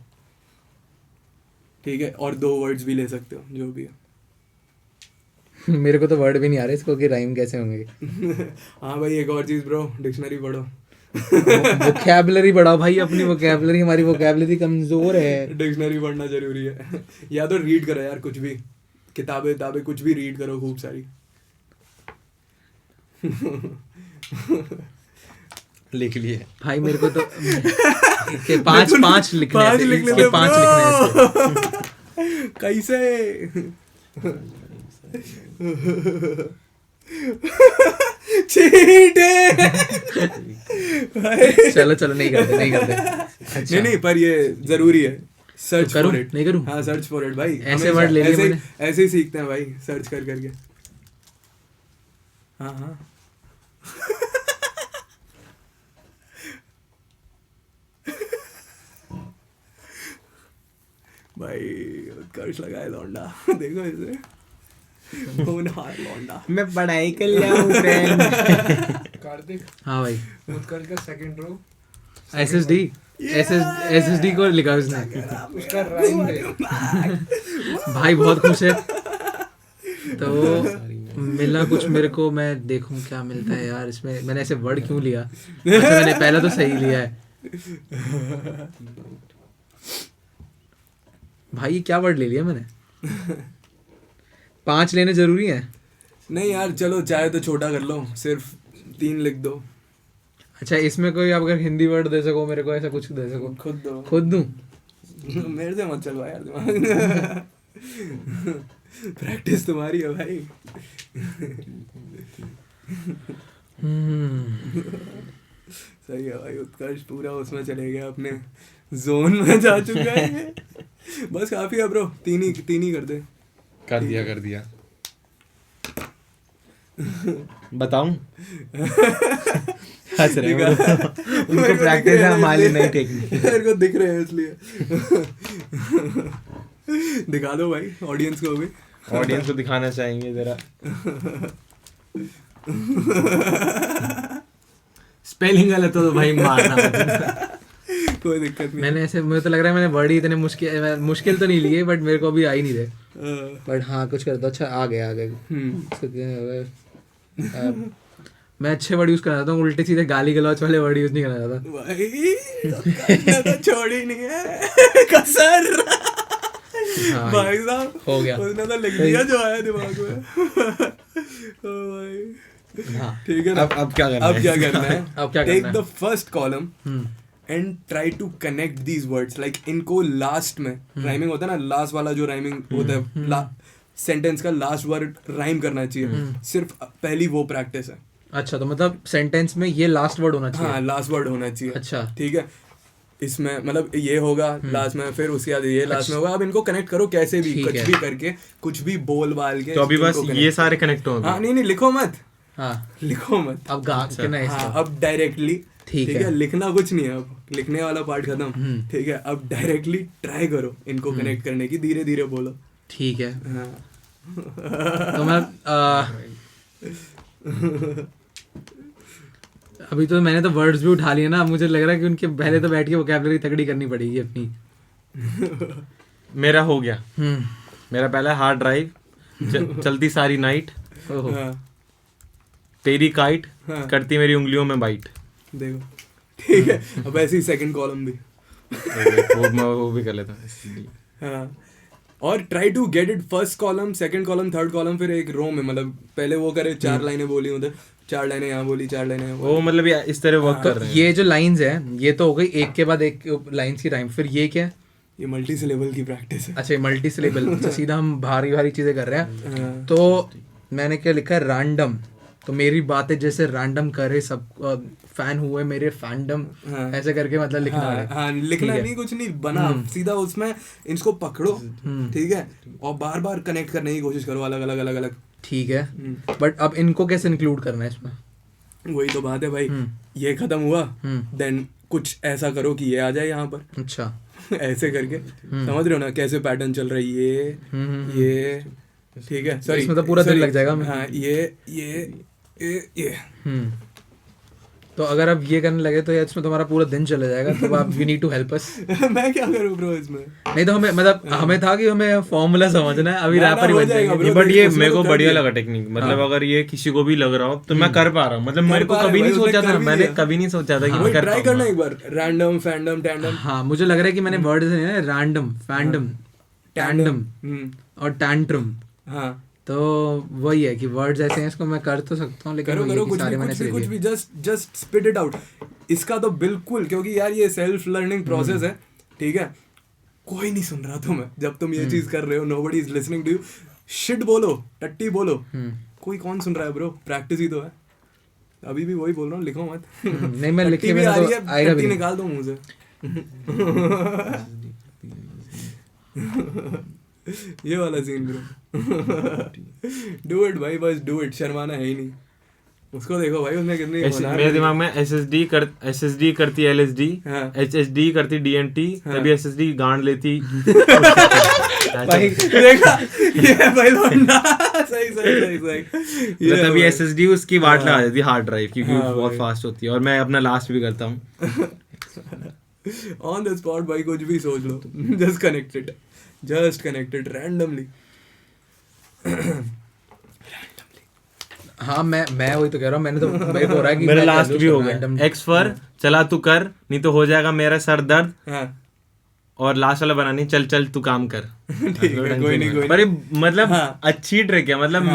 ठीक है। और 2 वर्ड्स भी ले सकते हो, जो भी है। मेरे को तो वर्ड भी नहीं आ रहे इसको कि राइम कैसे होंगे। हाँ भाई, एक और चीज ब्रो, डिक्शनरी पढ़ो। वोकैबुलरी बढ़ाओ भाई, अपनी वोकैबुलरी, हमारी वोकैबुलरी कमजोर है। डिक्शनरी पढ़ना जरूरी है। या तो रीड करो यार, कुछ भी किताबें कुछ भी रीड करो, खूब सारी। लिख लिए भाई, मेरे को तो के 5 लिखने हैं, 5 लिखने हैं। कैसे? चीटे। चलो नहीं करते। अच्छा। नहीं, पर ये जरूरी है, सर्च फॉर इट। नहीं करूं? हाँ, सर्च फॉर इट भाई। ऐसे वर्ड ले लिए मैंने, ऐसे ही सीखते हैं भाई, सर्च करके। हाँ भाई, कर्ज लगाए लौंडा। देखो इसे, लौंडा। मैं पढ़ाई कर लिया हूँ फ्रेंड। कार्तिक। हाँ भाई, उत्कर्ष का सेकंड रो SSD को लिखा उसने। उसका राइम है भाई बहुत खुश है। तो मिला कुछ मेरे को, मैं देखूं क्या मिलता है यार इसमें। मैंने ऐसे वर्ड क्यों लिया? अच्छा, मैंने पहला तो सही लिया है भाई। ये क्या वर्ड ले लिया मैंने? 5 लेने जरूरी है? नहीं यार, चलो चाहे तो छोटा कर लो, सिर्फ 3 लिख दो। अच्छा, इसमें कोई आप अगर हिंदी वर्ड दे सको मेरे को, ऐसा कुछ दे सको? खुद दूं? मेरे से मत चलवा यार दिमाग। प्रैक्टिस तुम्हारी है भाई। सही है भाई, उत्कर्ष पूरा उसमें चले गया, अपने जोन में जा चुका है। बस काफी है ब्रो, 3 ही कर दे। कर दिया। बताऊं? हंस रहे हैं उनको प्रैक्टिस है, हमारी नहीं टेक्निक। मेरे को दिख रहे हैं इसलिए। दिखा दो भाई ऑडियंस को भी। ऑडियंस को दिखाना चाहेंगे जरा। स्पेलिंग गलत हो तो भाई मारना। कोई दिक्कत नहीं। मैंने ऐसे, मुझे तो लग रहा है मैंने वर्ड ही इतने मुश्किल तो नहीं लिए, बट मेरे को अभी आ ही नहीं रहे। बट हाँ कुछ करता अच्छा आ गया मैं अच्छे वर्ड यूज करना चाहता हूँ, उल्टे सीधे गाली गलौच वाले वर्ड यूज नहीं करना चाहता भाई तो छोड़ ही नहीं है कसर हाँ, भाई साहब हो गया उसने तो लिख दिया जो आया दिमाग में ओ भाई हाँ ठीक है ना अब क्या करना अब क्या करना है अब क्या टेक करना the first column and try to connect these words like इनको लास्ट में राइमिंग होता है ना लास्ट वाला जो राइमिंग होता है सेंटेंस का लास्ट वर्ड राइम करना चाहिए सिर्फ पहली वो प्रैक्टिस है अच्छा तो मतलब सेंटेंस में ये लास्ट वर्ड होना चाहिए हाँ लास्ट वर्ड होना चाहिए अच्छा ठीक है इसमें मतलब ये होगा लास्ट में फिर उसके बाद ये लास्ट में होगा अब इनको कनेक्ट करो कैसे भी ठीक कुछ है। भी करके कुछ भी बोल बाल के तो अभी बस इनको ये connect सारे कनेक्ट करो। होंगे। हाँ नहीं लिखो मत हाँ लिखो मत अब गा के ना हाँ इसको अब डायरेक्टली ठीक ठीक है। है लिखना कुछ नहीं है अब लिखने वाला पार्ट खत्म ठीक है अब डायरेक्टली ट्राई करो इनको कनेक्ट करने की धीरे धीरे बोलो ठीक है हाँ तो मैं अभी तो मैंने तो वर्ड्स भी उठा लिए ना, मुझे लग रहा है कि उनके पहले तो बैठ के वोकैबुलरी तगड़ी करनी पड़ेगी अपनी। मेरा हो गया, मेरा पहला हार्ड ड्राइव, चलती सारी नाइट, ओहो, हाँ तेरी काइट, हाँ। करती मेरी उंगलियों में बाइट। देखो ठीक है अब ऐसे ही सेकंड कॉलम भी वो भी कर लेता हूँ। हाँ और try to get it first column second column third column फिर एक रो में मतलब पहले वो करे 4 लाइनें बोली उधर 4 लाइनें यहाँ बोली 4 लाइनें यहाँ बोली। वो मतलब ये इस तरह वर्क कर रहे हैं। ये जो लाइंस है ये तो हो गई एक के बाद एक लाइंस की राइम, फिर ये क्या है? ये मल्टी सिलेबल की प्रैक्टिस है। अच्छा मल्टी सिलेबल, तो सीधा हम भारी भारी चीजें कर रहे हैं। हाँ। तो मैंने क्या लिखा है रैंडम, तो मेरी बातें जैसे रैंडम करे सब फैन हुए मेरे फैंडम, हाँ। ऐसे करके मतलब लिखना हाँ, है। हाँ लिखना नहीं कुछ नहीं बना सीधा उसमें इसको पकड़ो ठीक है और बार बार कनेक्ट करने की कोशिश करो अलग अलग अलग अलग। ठीक है बट अब इनको कैसे इंक्लूड करना है इसमें? वही तो बात है भाई ये खत्म हुआ देन कुछ ऐसा करो कि ये आ जाए यहाँ पर। अच्छा ऐसे करके समझ रहे हो ना कैसे पैटर्न चल रहा है ये ठीक है सॉरी इसमें तो पूरा दिन लग जाएगा। हाँ ये तो अगर आप ये करने लगे तो यार इसमें तुम्हारा पूरा दिन चला जाएगा, तो आप you need to help us. मैं क्या करूँ ब्रो इसमें? नहीं तो हमें मतलब हमें था कि हमें फॉर्मूला समझना है, अभी ना, रैपर ही हो बन जाएगा जाएंगे। bro, बट ये उसमें मेरे तो को कर बढ़िया दिया। लगा टेक्निक, मतलब अगर ये किसी को भी लग रहा हो तो मैं कर पा रहा हूँ। मतलब मेरे को पा रहा कभी है नहीं भाई, सोचा उसने था, कर भी मैंने दिया। कभी नहीं सोचा था कि मैं कर ट्राई करना पाऊंगा। एक बार रैंडम फैंडम टैंडम हाँ मुझे लग रहा है कि मैंने वर्ड से ना रैंडम फैंडम टैंडम और टैंट्रम, हाँ तो वही है कि वर्ड्स ऐसे हैं, इसको मैं कर तो सकता हूँ लेकिन करो वही है करो कि कुछ सारे भी मैंने कुछ भी ऐसे कुछ लिए। भी जस्ट स्पिट इट आउट। इसका तो बिल्कुल क्योंकि यार ये सेल्फ लर्निंग प्रोसेस है ठीक है कोई नहीं सुन रहा तुम्हें जब तुम ये चीज कर रहे हो nobody is listening to you. Shit बोलो टट्टी बोलो कोई कौन सुन रहा है ब्रो प्रैक्टिस ही तो है। अभी भी वही बोल रहा हूँ लिखो मत। नहीं मैं टट्टी लिखे भी बिना आ तो रही है आएगा भी टट्टी नहीं। निकाल दो मुंह से। ये वाला सीन ब्रो डू इट भाई बस डू इट शर्माना है ही नहीं। उसको देखो भाई उसने कितनी मेरे दिमाग में SSD करती LSD, हाँ। HSD करती DNT, तभी SSD गांड लेती। भाई देखा ये भाई लौंडा सही ये तभी भाई। SSD उसकी वाट लगा देती हार्ड ड्राइव क्योंकि हाँ वो बहुत भाई। फास्ट होती है। और मैं अपना लास्ट भी करता हूँ। ऑन द स्पॉट भाई कुछ भी सोच लो जस्ट कनेक्टेड रैंडमली। हाँ मैं वही तो कह रहा हूँ, मैंने तो मेरे को हो रहा है कि मेरा मैं लास्ट कर भी लूँ हो उसको गया random। X फॉर चला तू कर, नहीं तो हो जाएगा मेरा सर दर्द। हाँ और लास्ट वाला बनानी चल चल तू काम कर। ठीक है कोई नहीं पर ये मतलब हाँ। अच्छी ट्रिक है। मतलब हाँ।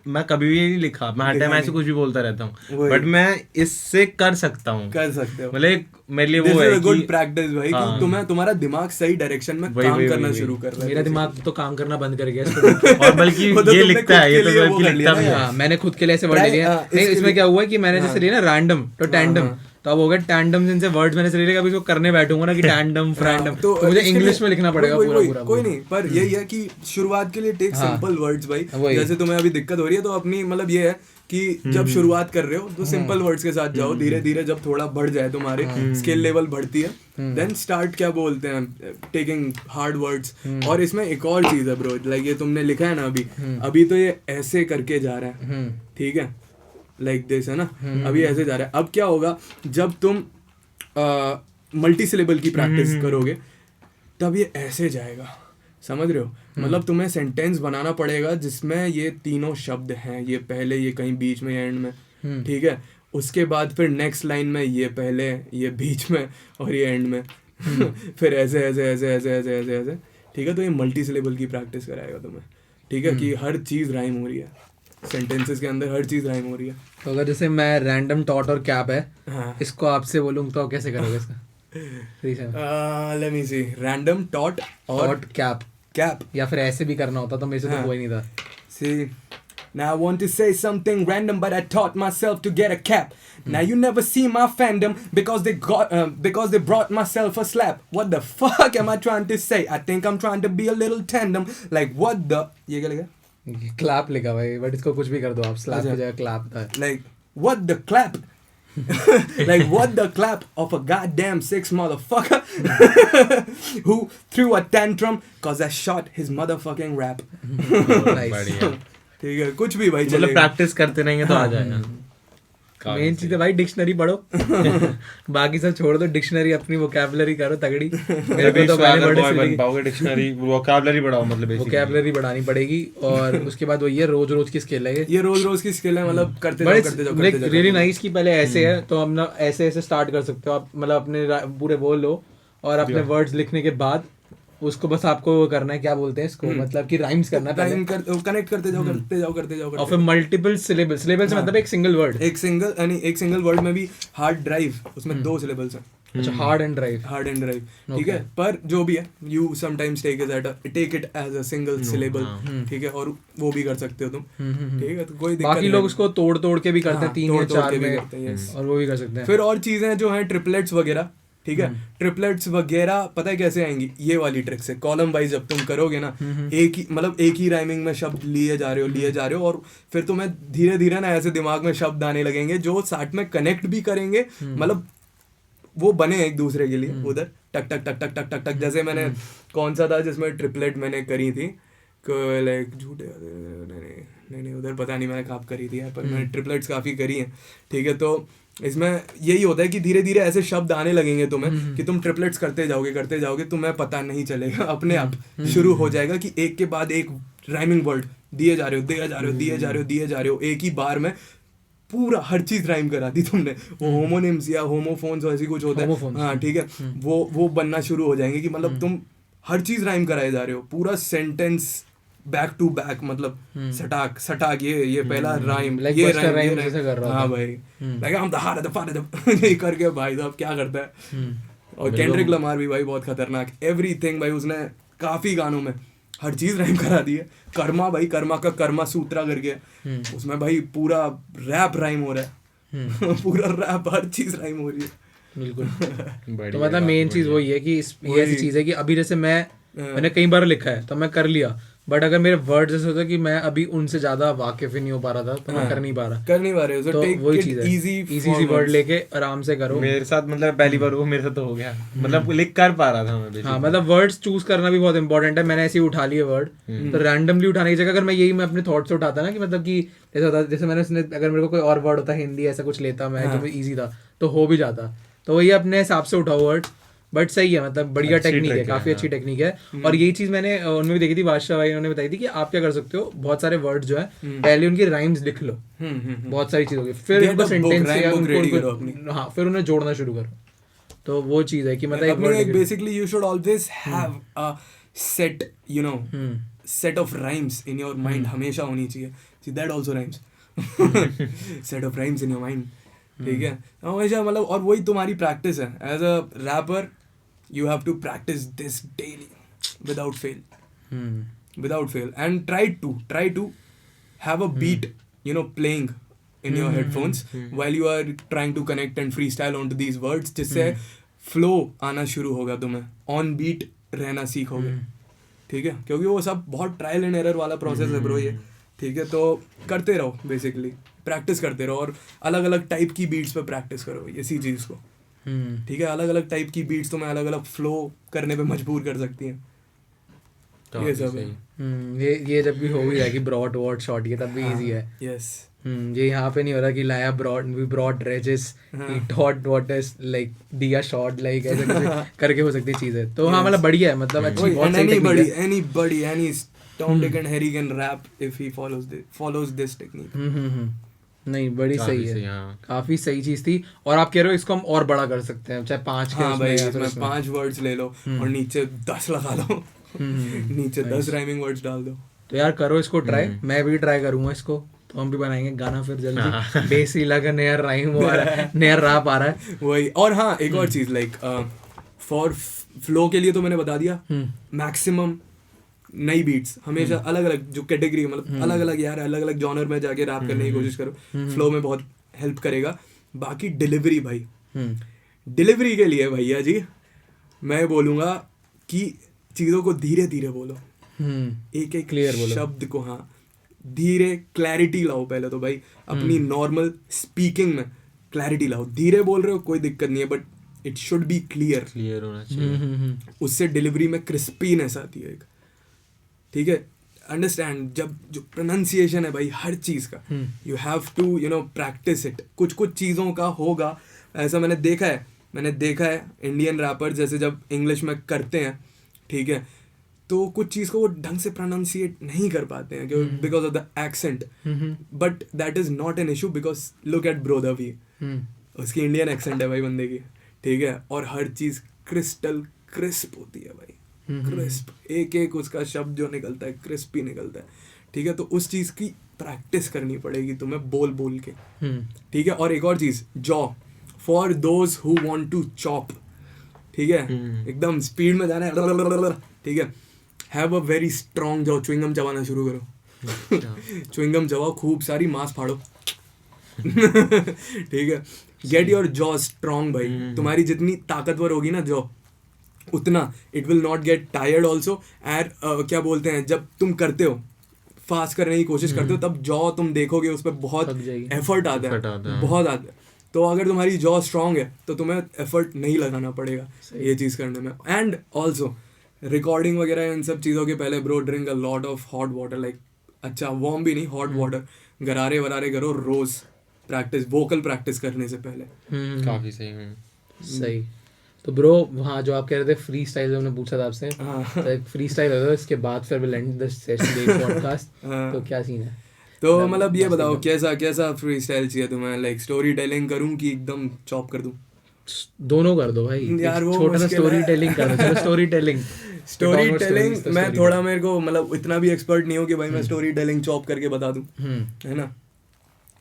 मैं कभी भी नहीं लिखा, मैं हर टाइम ऐसे कुछ भी बोलता रहता हूँ, वही। बट मैं इससे कर सकता हूँ। कर सकते हो मतलब मेरे लिए दिस वो इज है अ गुड कि प्रैक्टिस भाई हाँ। कि तुम्हें तुम्हारा दिमाग सही डायरेक्शन में वही, काम वही, करना वही, शुरू कर रहा है। मेरा दिमाग तो काम करना बंद कर गया इसको। और बल्कि वो तो ये तुमने लिखता है, ये खुद तो के लिए वो बल्कि कर लिया लिखता भी ना है। हाँ मैंने खुद के लिए ऐसे वर्ड Try, ले लिया। हाँ, नहीं इसके इसमें लिए- क्या हुआ कि मैंने हाँ। जैसे लिया ना रैंडम तो टैंडम, हाँ। तो अब हो गया टैंडम जिनसे वर्ड्स मैंने से ले लिया, अभी इसको करने बैठूंगा ना कि टैंडम फ्रैंडम, तो मुझे इसके इंग्लिश लिए- में लिखना पड़ेगा वही, पूरा वही, पूरा। कोई नहीं पर यही है कि शुरुआत के लिए टेक हाँ। सिंपल वर्ड्स भाई। वही। जैसे तुम्हें अभी दिक्कत हो रही है तो अपनी मतलब ये है कि जब शुरुआत कर रहे हो तो सिंपल वर्ड्स के साथ जाओ, धीरे धीरे जब थोड़ा बढ़ जाए तुम्हारे स्किल लेवल बढ़ती है देन स्टार्ट क्या बोलते हैं टेकिंग हार्ड वर्ड्स। और इसमें एक और चीज है ब्रो, लाइक ये तुमने लिखा है ना अभी तो ये ऐसे करके जा रहा है ठीक है लाइक दिस है ना, अभी ऐसे जा रहा है। अब क्या होगा जब तुम मल्टी सिलेबल की प्रैक्टिस करोगे तब ये ऐसे जाएगा समझ रहे हो? मतलब तुम्हें सेंटेंस बनाना पड़ेगा जिसमें ये तीनों शब्द हैं, ये पहले, ये कहीं बीच में, एंड में, ठीक है? उसके बाद फिर नेक्स्ट लाइन में ये पहले, ये बीच में और ये एंड में फिर ऐसे ऐसे ऐसे ऐसे ऐसे ऐसे ऐसे, ठीक है? तो ये मल्टी सिलेबल की प्रैक्टिस कराएगा तुम्हें, ठीक है? कि हर चीज़ राइम हो रही है, सेंटेंसेस के अंदर हर चीज़ राइम हो रही है। तो अगर जैसे मैं रैंडम टॉट और कैप है, हाँ, इसको आपसे बोलूँ तो कैसे करोगे इसका? लेट मी सी, रैंडम टॉट और टॉट कैप, कैप। या फिर ऐसे भी करना होता तो मेरे से तो हाँ। कोई नहीं था। See, now I want to say something random, but I taught myself to get a cap. Now you never see my fandom because they brought myself a slap. What the fuck am I trying to say? I think I'm trying to be a little tandem. Like what the? ये क्या लिखा? Clap लिखा भाई, but इसको कुछ भी कर दो आप, स्लैप अच्छा। की जगह क्लैप था। Like what the clap? Like what the clap of a goddamn 6 motherfucker who threw a tantrum cause I shot his motherfucking rap. बढ़िया। ठीक है, कुछ भी भाई मतलब चलेगा। प्रैक्टिस करते रहेंगे तो आ जाएगा। मेन चीज है भाई डिक्शनरी पढ़ो बाकी सब छोड़ दो, डिक्शनरी अपनी वोकैबुलरी करो तगड़ी। मेरे को तो पहले वर्ड से बन पाओगे, डिक्शनरी वोकैबुलरी बढ़ाओ, मतलब वोकैबुलरी बढ़ानी पड़ेगी। और उसके बाद वही है, रोज रोज की स्किल है ये रोज रोज की स्किल है, मतलब करते जाओ करते जाओ करते जाओ। रियली नाइस की पहले ऐसे है तो हम ना ऐसे ऐसे स्टार्ट कर सकते हो आप, मतलब अपने पूरे बोल लो और अपने वर्ड्स लिखने के बाद उसको बस आपको करना है, क्या बोलते हैं इसको, मतलब कि राइम्स करना है टाइम कनेक्ट करते जाओ करते जाओ करते जाओ और फिर मल्टीपल सिलेबल्स से मतलब एक सिंगल वर्ड, एक सिंगल वर्ड में भी हार्ड ड्राइव, उसमें 2 सिलेबल्स हैं। अच्छा, हार्ड एंड ड्राइव, ठीक है? पर जो भी है, you sometimes take it as a single syllable, ठीक है? और वो भी कर सकते हो तुम, ठीक है? तो कोई दिक्कत बाकी लोग उसको तोड़ तोड़ के भी करते हैं, 3 या 4 में, yes। और वो भी कर सकते हैं। फिर और चीजें जो हैं, ट्रिपलेट्स वगैरह, ठीक है? ट्रिपलेट्स वगैरह पता है कैसे आएंगी? ये वाली ट्रिक से, कॉलम वाइज जब तुम करोगे ना, एक ही राइमिंग में शब्द लिए जा रहे हो और फिर तुम्हें धीरे धीरे ना ऐसे दिमाग में शब्द आने लगेंगे जो साथ में कनेक्ट भी करेंगे, मतलब वो बने एक दूसरे के लिए उधर टक टक टक टक टक टक टक। जैसे मैंने कौन सा था जिसमें ट्रिपलेट मैंने करी थी, लाइक झूठे, नहीं उधर पता नहीं मैंने कब करी थी, पर मैंने ट्रिपलेट्स काफ़ी करी हैं, ठीक है? तो इसमें यही होता है कि धीरे धीरे ऐसे शब्द आने लगेंगे तुम्हें कि तुम ट्रिपलेट्स करते जाओगे, तुम्हें पता नहीं चलेगा, अपने आप शुरू हो जाएगा कि एक के बाद एक राइमिंग वर्ड दिए जा रहे हो एक ही बार में, पूरा हर चीज राइम करा दी तुमने। वो होमोनिम्स या होमोफोन्स ऐसी कुछ होता है, हाँ ठीक है, वो बनना शुरू हो जाएंगे कि मतलब तुम हर चीज राइम कराए जा रहे हो, पूरा सेंटेंस बैक टू बैक, मतलब सटाक ये पहला राइम, ये राइम जैसे कर रहा, हाँ भाई, लाइक हम the heart of the father ये करके भाई साहब क्या करता है। और केंड्रिक लमार भी भाई बहुत खतरनाक, एवरीथिंग भाई, उसने काफी गानों में हर चीज राइम करा दी है। कर्मा भाई, कर्मा का कर्मा सूत्रा करके, उसमें भाई पूरा रैप राइम हो रहा है पूरा रैप, हर चीज राइम हो रही है, बिल्कुल। तो मतलब मेन चीज वही है कि ये ऐसी चीज है कि अभी जैसे मैंने कई बार लिखा है तो मैं कर लिया, बट अगर मेरे वर्ड जैसे होता है कि मैं अभी उनसे ज्यादा वाकिफ ही नहीं हो पा रहा था तो मैं कर नहीं पा रहे, तो वही चीज है, इजी वर्ड लेके आराम से करो। मेरे साथ मतलब पहली बार वो मेरे साथ तो हो गया, मतलब लिख कर पा रहा था मैं। हाँ, मतलब वर्ड्स चूज करना भी बहुत इंपॉर्टेंट है। मैंने ऐसे ही उठा लिए वर्ड, तो रैंडमली उठाने की जगह अगर मैं अपने थॉट से उठाता ना, कि मतलब कि जैसे होता, जैसे मैंने अगर मेरे को कोई और वर्ड होता हिंदी ऐसा कुछ लेता मैं जो ईजी था तो हो भी जाता, तो वही अपने हिसाब से उठाओ वर्ड। बट सही है, मतलब बढ़िया टेक्निक है, काफी अच्छी टेक्निक है। और यही चीज मैंने उनमें भी देखी थी, बादशाह भाई उन्होंने बताई थी कि आप क्या कर सकते हो, बहुत सारे वर्ड्स जो है पहले उनकी राइम्स लिख लो, बहुत सारी चीजों की, फिर उनको सेंटेंस फिर उन्हें जोड़ना शुरू करो। तो वो चीज है कि मतलब basically you should always have a set, you know, set of rhymes in your mind, हमेशा होनी चाहिए। See that also rhymes, set of rhymes in your mind, ठीक है? हमेशा, मतलब, और वही तुम्हारी प्रैक्टिस है as a rapper. You have to practice this daily without fail and try to have a beat, you know, playing in your headphones while you are trying to connect and freestyle onto these words, जिससे flow आना शुरू होगा, तुम्हें on beat रहना सीखोगे, ठीक है? क्योंकि वो सब बहुत ट्रायल एंड एरर वाला प्रोसेस है ब्रो ये, ठीक है? तो करते रहो, बेसिकली प्रैक्टिस करते रहो और अलग अलग टाइप की बीट्स पे प्रैक्टिस करो इसी चीज़ को, ठीक है? अलग अलग टाइप की बीट्स तुम्हें अलग अलग फ्लो करने पे मजबूर कर सकती हैं। ये सब है। ये जब भी हो भी जाएगी ब्रॉड वर्ड शॉर्ट, ये तब भी इजी है। यस। ये यहाँ पे नहीं हो रहा कि लाया ब्रॉड रेजेस he taught what is like दिया शॉट लाइक ऐसे कुछ करके हो सकती चीजें तो हाँ मतलब बढ़िया है मतलब अच्छी बहुत सही टेक्निक है anybody any Tom Dick and Harry can rap if he follows this technique. नहीं बड़ी सही है काफी सही चीज थी और आप कह रहे हो इसको हम और बड़ा कर सकते हैं चाहे 5 के भाई इसमें 5 वर्ड्स ले लो और नीचे 10 लगा लो नीचे 10 राइमिंग वर्ड्स डाल दो तो यार करो इसको ट्राई मैं भी ट्राई करूंगा इसको तो हम भी बनाएंगे गाना फिर जल्दी बेस ही लगा नया राइम आ रहा है नया रैप आ रहा है वही और हाँ एक और चीज लाइक फॉर फ्लो के लिए तो मैंने बता दिया मैक्सिमम नई बीट्स हमेशा अलग अलग जो कैटेगरी मतलब अलग अलग यार अलग अलग जॉनर में जाके रैप करने की कोशिश करो फ्लो में बहुत हेल्प करेगा बाकी डिलीवरी भाई डिलीवरी के लिए भैया जी मैं बोलूंगा कि चीजों को धीरे धीरे बोलो एक एक क्लियर बोलो शब्द को हाँ धीरे क्लैरिटी लाओ पहले तो भाई अपनी नॉर्मल स्पीकिंग में क्लैरिटी लाओ धीरे बोल रहे हो कोई दिक्कत नहीं है but it should be clear होना चाहिए उससे डिलीवरी में क्रिस्पीनेस आती है एक ठीक है अंडरस्टैंड जब जो प्रोनाउंसिएशन है भाई हर चीज का you have to practice it कुछ कुछ चीजों का होगा ऐसा मैंने देखा है इंडियन रैपर जैसे जब इंग्लिश में करते हैं ठीक है तो कुछ चीज को वो ढंग से प्रोनाउंसिएट नहीं कर पाते हैं because of the accent but that is not an issue because look at Brodha V उसकी इंडियन एक्सेंट है भाई बंदे की ठीक है और हर चीज क्रिस्टल क्रिस्प होती है भाई क्रिस्प एक एक उसका शब्द जो निकलता है क्रिस्प ही निकलता है ठीक है तो उस चीज की प्रैक्टिस करनी पड़ेगी तुम्हें बोल बोल के ठीक है और एक और चीज jaw for those who want to chop ठीक है एकदम स्पीड में जाना है ठीक है have a very strong jaw chewing gum चबाना शुरू करो च्युइंगम चबाओ खूब सारी मांस फाड़ो ठीक है गेट योर जॉ स्ट्रॉन्ग भाई तुम्हारी जितनी ताकतवर होगी ना जॉ उतना it will not get tired also and क्या बोलते हैं जब तुम करते हो फास्ट करने की कोशिश करते हो तब जॉ तुम देखोगे उस पर बहुत एफर्ट आता है बहुत आता है तो अगर तुम्हारी जॉ स्ट्रांग है तो तुम्हें एफर्ट नहीं लगाना पड़ेगा ये चीज़ करने में एंड ऑल्सो रिकॉर्डिंग वगैरह इन सब चीज़ों के पहले bro drink a lot of hot water like अच्छा वार्म भी नहीं हॉट वाटर गरारे वरारे करो रोज प्रैक्टिस वोकल प्रैक्टिस करने से पहले काफी सही तो ब्रो हाँ जो आप कह रहे थे फ्री स्टाइल हमने पूछा था आपसे तो फ्री स्टाइल होगा इसके बाद फिर will and the session podcast तो क्या सीन है तो मतलब ये बताओ कैसा फ्री स्टाइल चाहिए तुम्हें लाइक स्टोरी टेलिंग करूं कि एकदम चॉप कर दूं दोनों कर दो भाई यार वो छोटा सा स्टोरी टेलिंग कर दो स्टोरी टेलिंग मैं थोड़ा मेरे को मतलब इतना भी एक्सपर्ट नहीं हूँ कि भाई मैं स्टोरी टेलिंग चॉप करके बता दूं है ना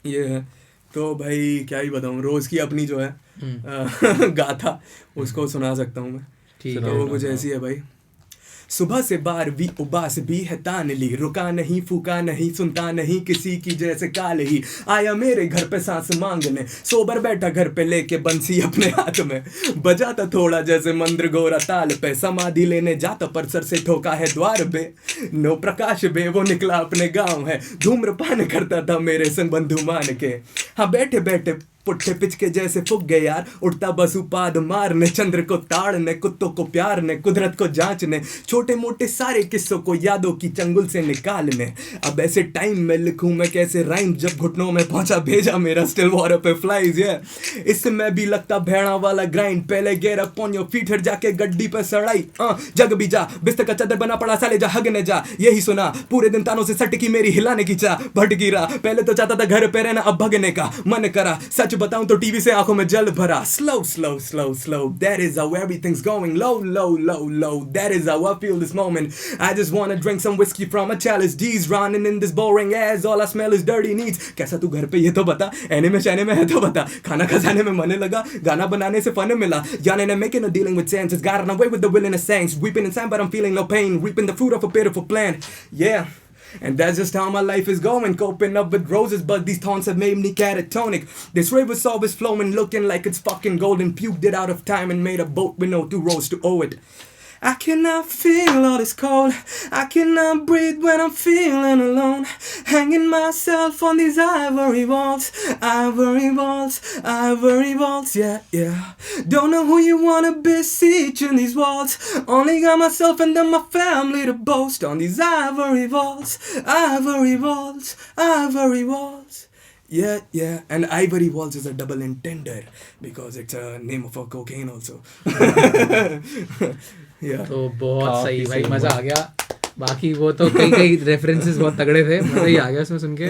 ये है तो भाई क्या ही बताऊं रोज की अपनी जो है गाथा उसको सुना सकता हूँ मैं ठीक है वो कुछ ऐसी है भाई सुबह से बार भी उबास भी है तान ली रुका नहीं फूका नहीं सुनता नहीं किसी की जैसे काल ही आया मेरे घर पे सांस मांगने सोबर बैठा घर पे लेके बंसी अपने हाथ में बजाता थोड़ा जैसे मंद्र गोरा ताल पे समाधि लेने जाता पर सर से ठोका है द्वार बे नो प्रकाश बे वो निकला अपने गांव है धूम्रपान करता था मेरे संग बंधु मान के हाँ बैठे बैठे पुट्ठे पिचके जैसे फुक गए यार उठता बसुपाद मारने चंद्र को ताड़ने कुत्तों को प्यारने कुदरत को जांचने छोटे मोटे सारे किस्सों को यादों की चंगुल से निकालने अब ऐसे टाइम में लिखूं मैं कैसे राइम जब घुटनों में पहुंचा भेजा मेरा स्टिल वॉर पे फ्लाइज है इससे मैं भी लगता भेड़ा वाला ग्राइंड पहले get up on your feet हट जाके गड्डी पे सड़ाई जग भी जा बिस्तर का चादर बना पड़ा साले जा हगने जा यही सुना पूरे दिन तानों से सटकी मेरी हिलाने की चाह भट गिरा पहले तो चाहता था घर पे रहना अब भगने का मन करा सच बताऊं तो टीवी से आंखों में जल भरा slow that is how everything's going low that is how I feel this moment I just want to drink some whiskey from a chalice D's running in this boring ass all I smell is dirty needs कैसा तू घर पे ये तो बता anime शैने में है तो बता खाना खजाने में मन लगा गाना बनाने से फन मिला याने ने making or dealing with sense it's gotten away with the will and the saints weeping inside but I'm feeling no pain reaping the fruit of a pitiful plant yeah and that's just how my life is going coping up with roses but these taunts have made me catatonic this river's always flowing looking like it's fucking golden puked it out of time and made a boat with no 2 rows to owe it I cannot feel all this cold I cannot breathe when I'm feeling alone hanging myself on these ivory walls yeah don't know who you wanna beseech in these walls only got myself and then my family to boast on these ivory walls Yeah, and Ivory Walls is a double entender because it's a name of a cocaine also. Yeah. तो बहुत काफी सही भाई, सही मजा आ गया। बाकी वो तो कई रेफरेंसेस बहुत तगड़े थे, मजा ही आ गया उसमें सुन के।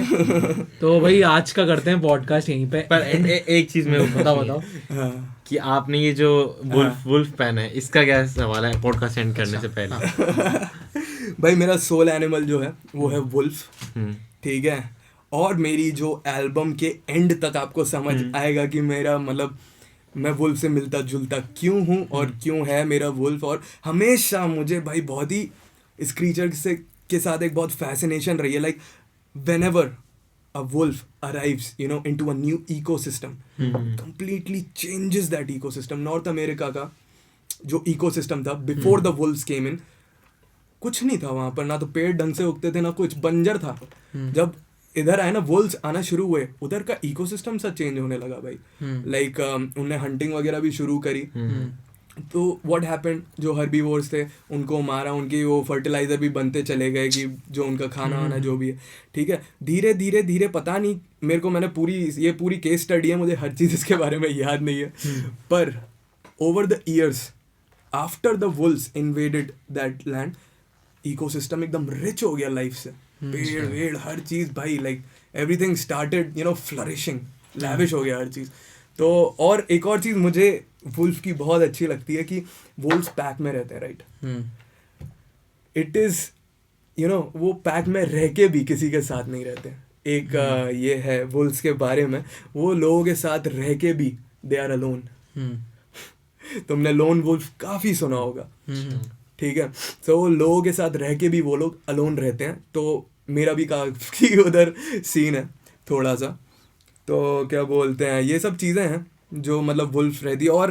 तो भाई आज का करते हैं पॉडकास्ट यहीं पे। पर एक चीज में बताओ हाँ. कि आपने ये जो वुल्फ पेन है, इसका क्या सवाल है पॉडकास्ट एंड करने से पहले? भाई मेरा सोल एनिमल जो है वो है वुल्फ, हम्म, ठीक है। और मेरी जो एल्बम के एंड तक आपको समझ आएगा कि मेरा मतलब मैं वुल्फ से मिलता जुलता क्यों हूँ और क्यों है मेरा वुल्फ। और हमेशा मुझे भाई बहुत ही इस क्रीचर से के साथ एक बहुत फैसिनेशन रही है। Like whenever a wolf arrives, you know, into a new ecosystem, completely changes that ecosystem. North America का जो इकोसिस्टम था बिफोर द वुल्व्स केम इन, कुछ नहीं था वहां पर, ना तो पेड़ ढंग से उगते थे ना कुछ, बंजर था। जब इधर आए ना वुल्व्स आना शुरू हुए, उधर का इकोसिस्टम सा चेंज होने लगा भाई। लाइक उनने हंटिंग वगैरह भी शुरू करी। तो व्हाट हैपेंड, जो हर्बीवोर्स थे उनको मारा, उनकी वो फर्टिलाइजर भी बनते चले गए कि जो उनका खाना वाना जो भी है, ठीक है। धीरे धीरे धीरे पता नहीं मेरे को, मैंने पूरी केस स्टडी है, मुझे हर चीज़ इसके बारे में याद नहीं है, पर over the years after the Wolves invaded that land, ecosystem एकदम रिच हो गया लाइफ से, पेड़ वेड़ हर चीज़ भाई, like everything started you know flourishing, lavish हो गया हर चीज़। तो और एक और चीज़ मुझे वुल्फ की बहुत अच्छी लगती है कि वुल्व्स पैक में रहते हैं, right. It is you know वो पैक में रह के भी किसी के साथ नहीं रहते। एक ये है वुल्व्स के बारे में, वो लोगों के साथ रह के भी दे आर अलोन। तुमने लोन वुल्फ काफ़ी सुना होगा, ठीक है। तो लोगों के साथ रह के भी वो लोग अलोन रहते हैं। तो मेरा भी काफ़ी उधर सीन है थोड़ा सा। तो क्या बोलते हैं, ये सब चीज़ें हैं जो मतलब वुल्फ रहती है। और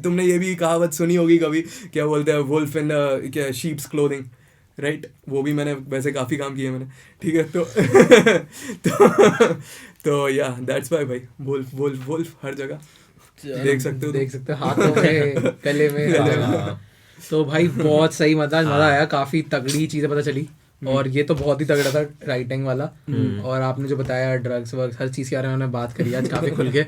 तुमने ये भी कहावत सुनी होगी कभी, क्या बोलते हैं, वुल्फ इन क्या शीप्स क्लोथिंग, राइट। वो भी मैंने वैसे काफ़ी काम किए मैंने, ठीक है। तो या दैट्स वाई भाई, वुल्फ वुल्फ वुल्फ हर जगह देख सकते हो हाथों में, गले में। तो भाई बहुत सही, मजा आया, काफी तगड़ी चीजें पता चली। और ये तो बहुत ही तगड़ा था राइटिंग वाला। और आपने जो बताया ड्रग्स वर्ग हर चीज़ के बारे में हमने बात करी आज काफ़ी खुल के।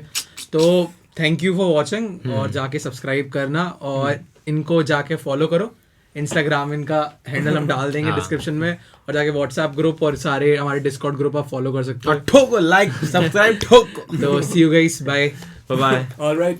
तो थैंक यू फॉर वॉचिंग, और जाके सब्सक्राइब करना और इनको जाके फॉलो करो। इंस्टाग्राम इनका हैंडल हम डाल देंगे डिस्क्रिप्शन में, और जाके व्हाट्सएप ग्रुप और सारे हमारे डिस्कॉर्ड ग्रुप आप फॉलो कर सकते हो। ठोको लाइक सब्सक्राइब ठोको। तो see you guys, bye bye. Alright.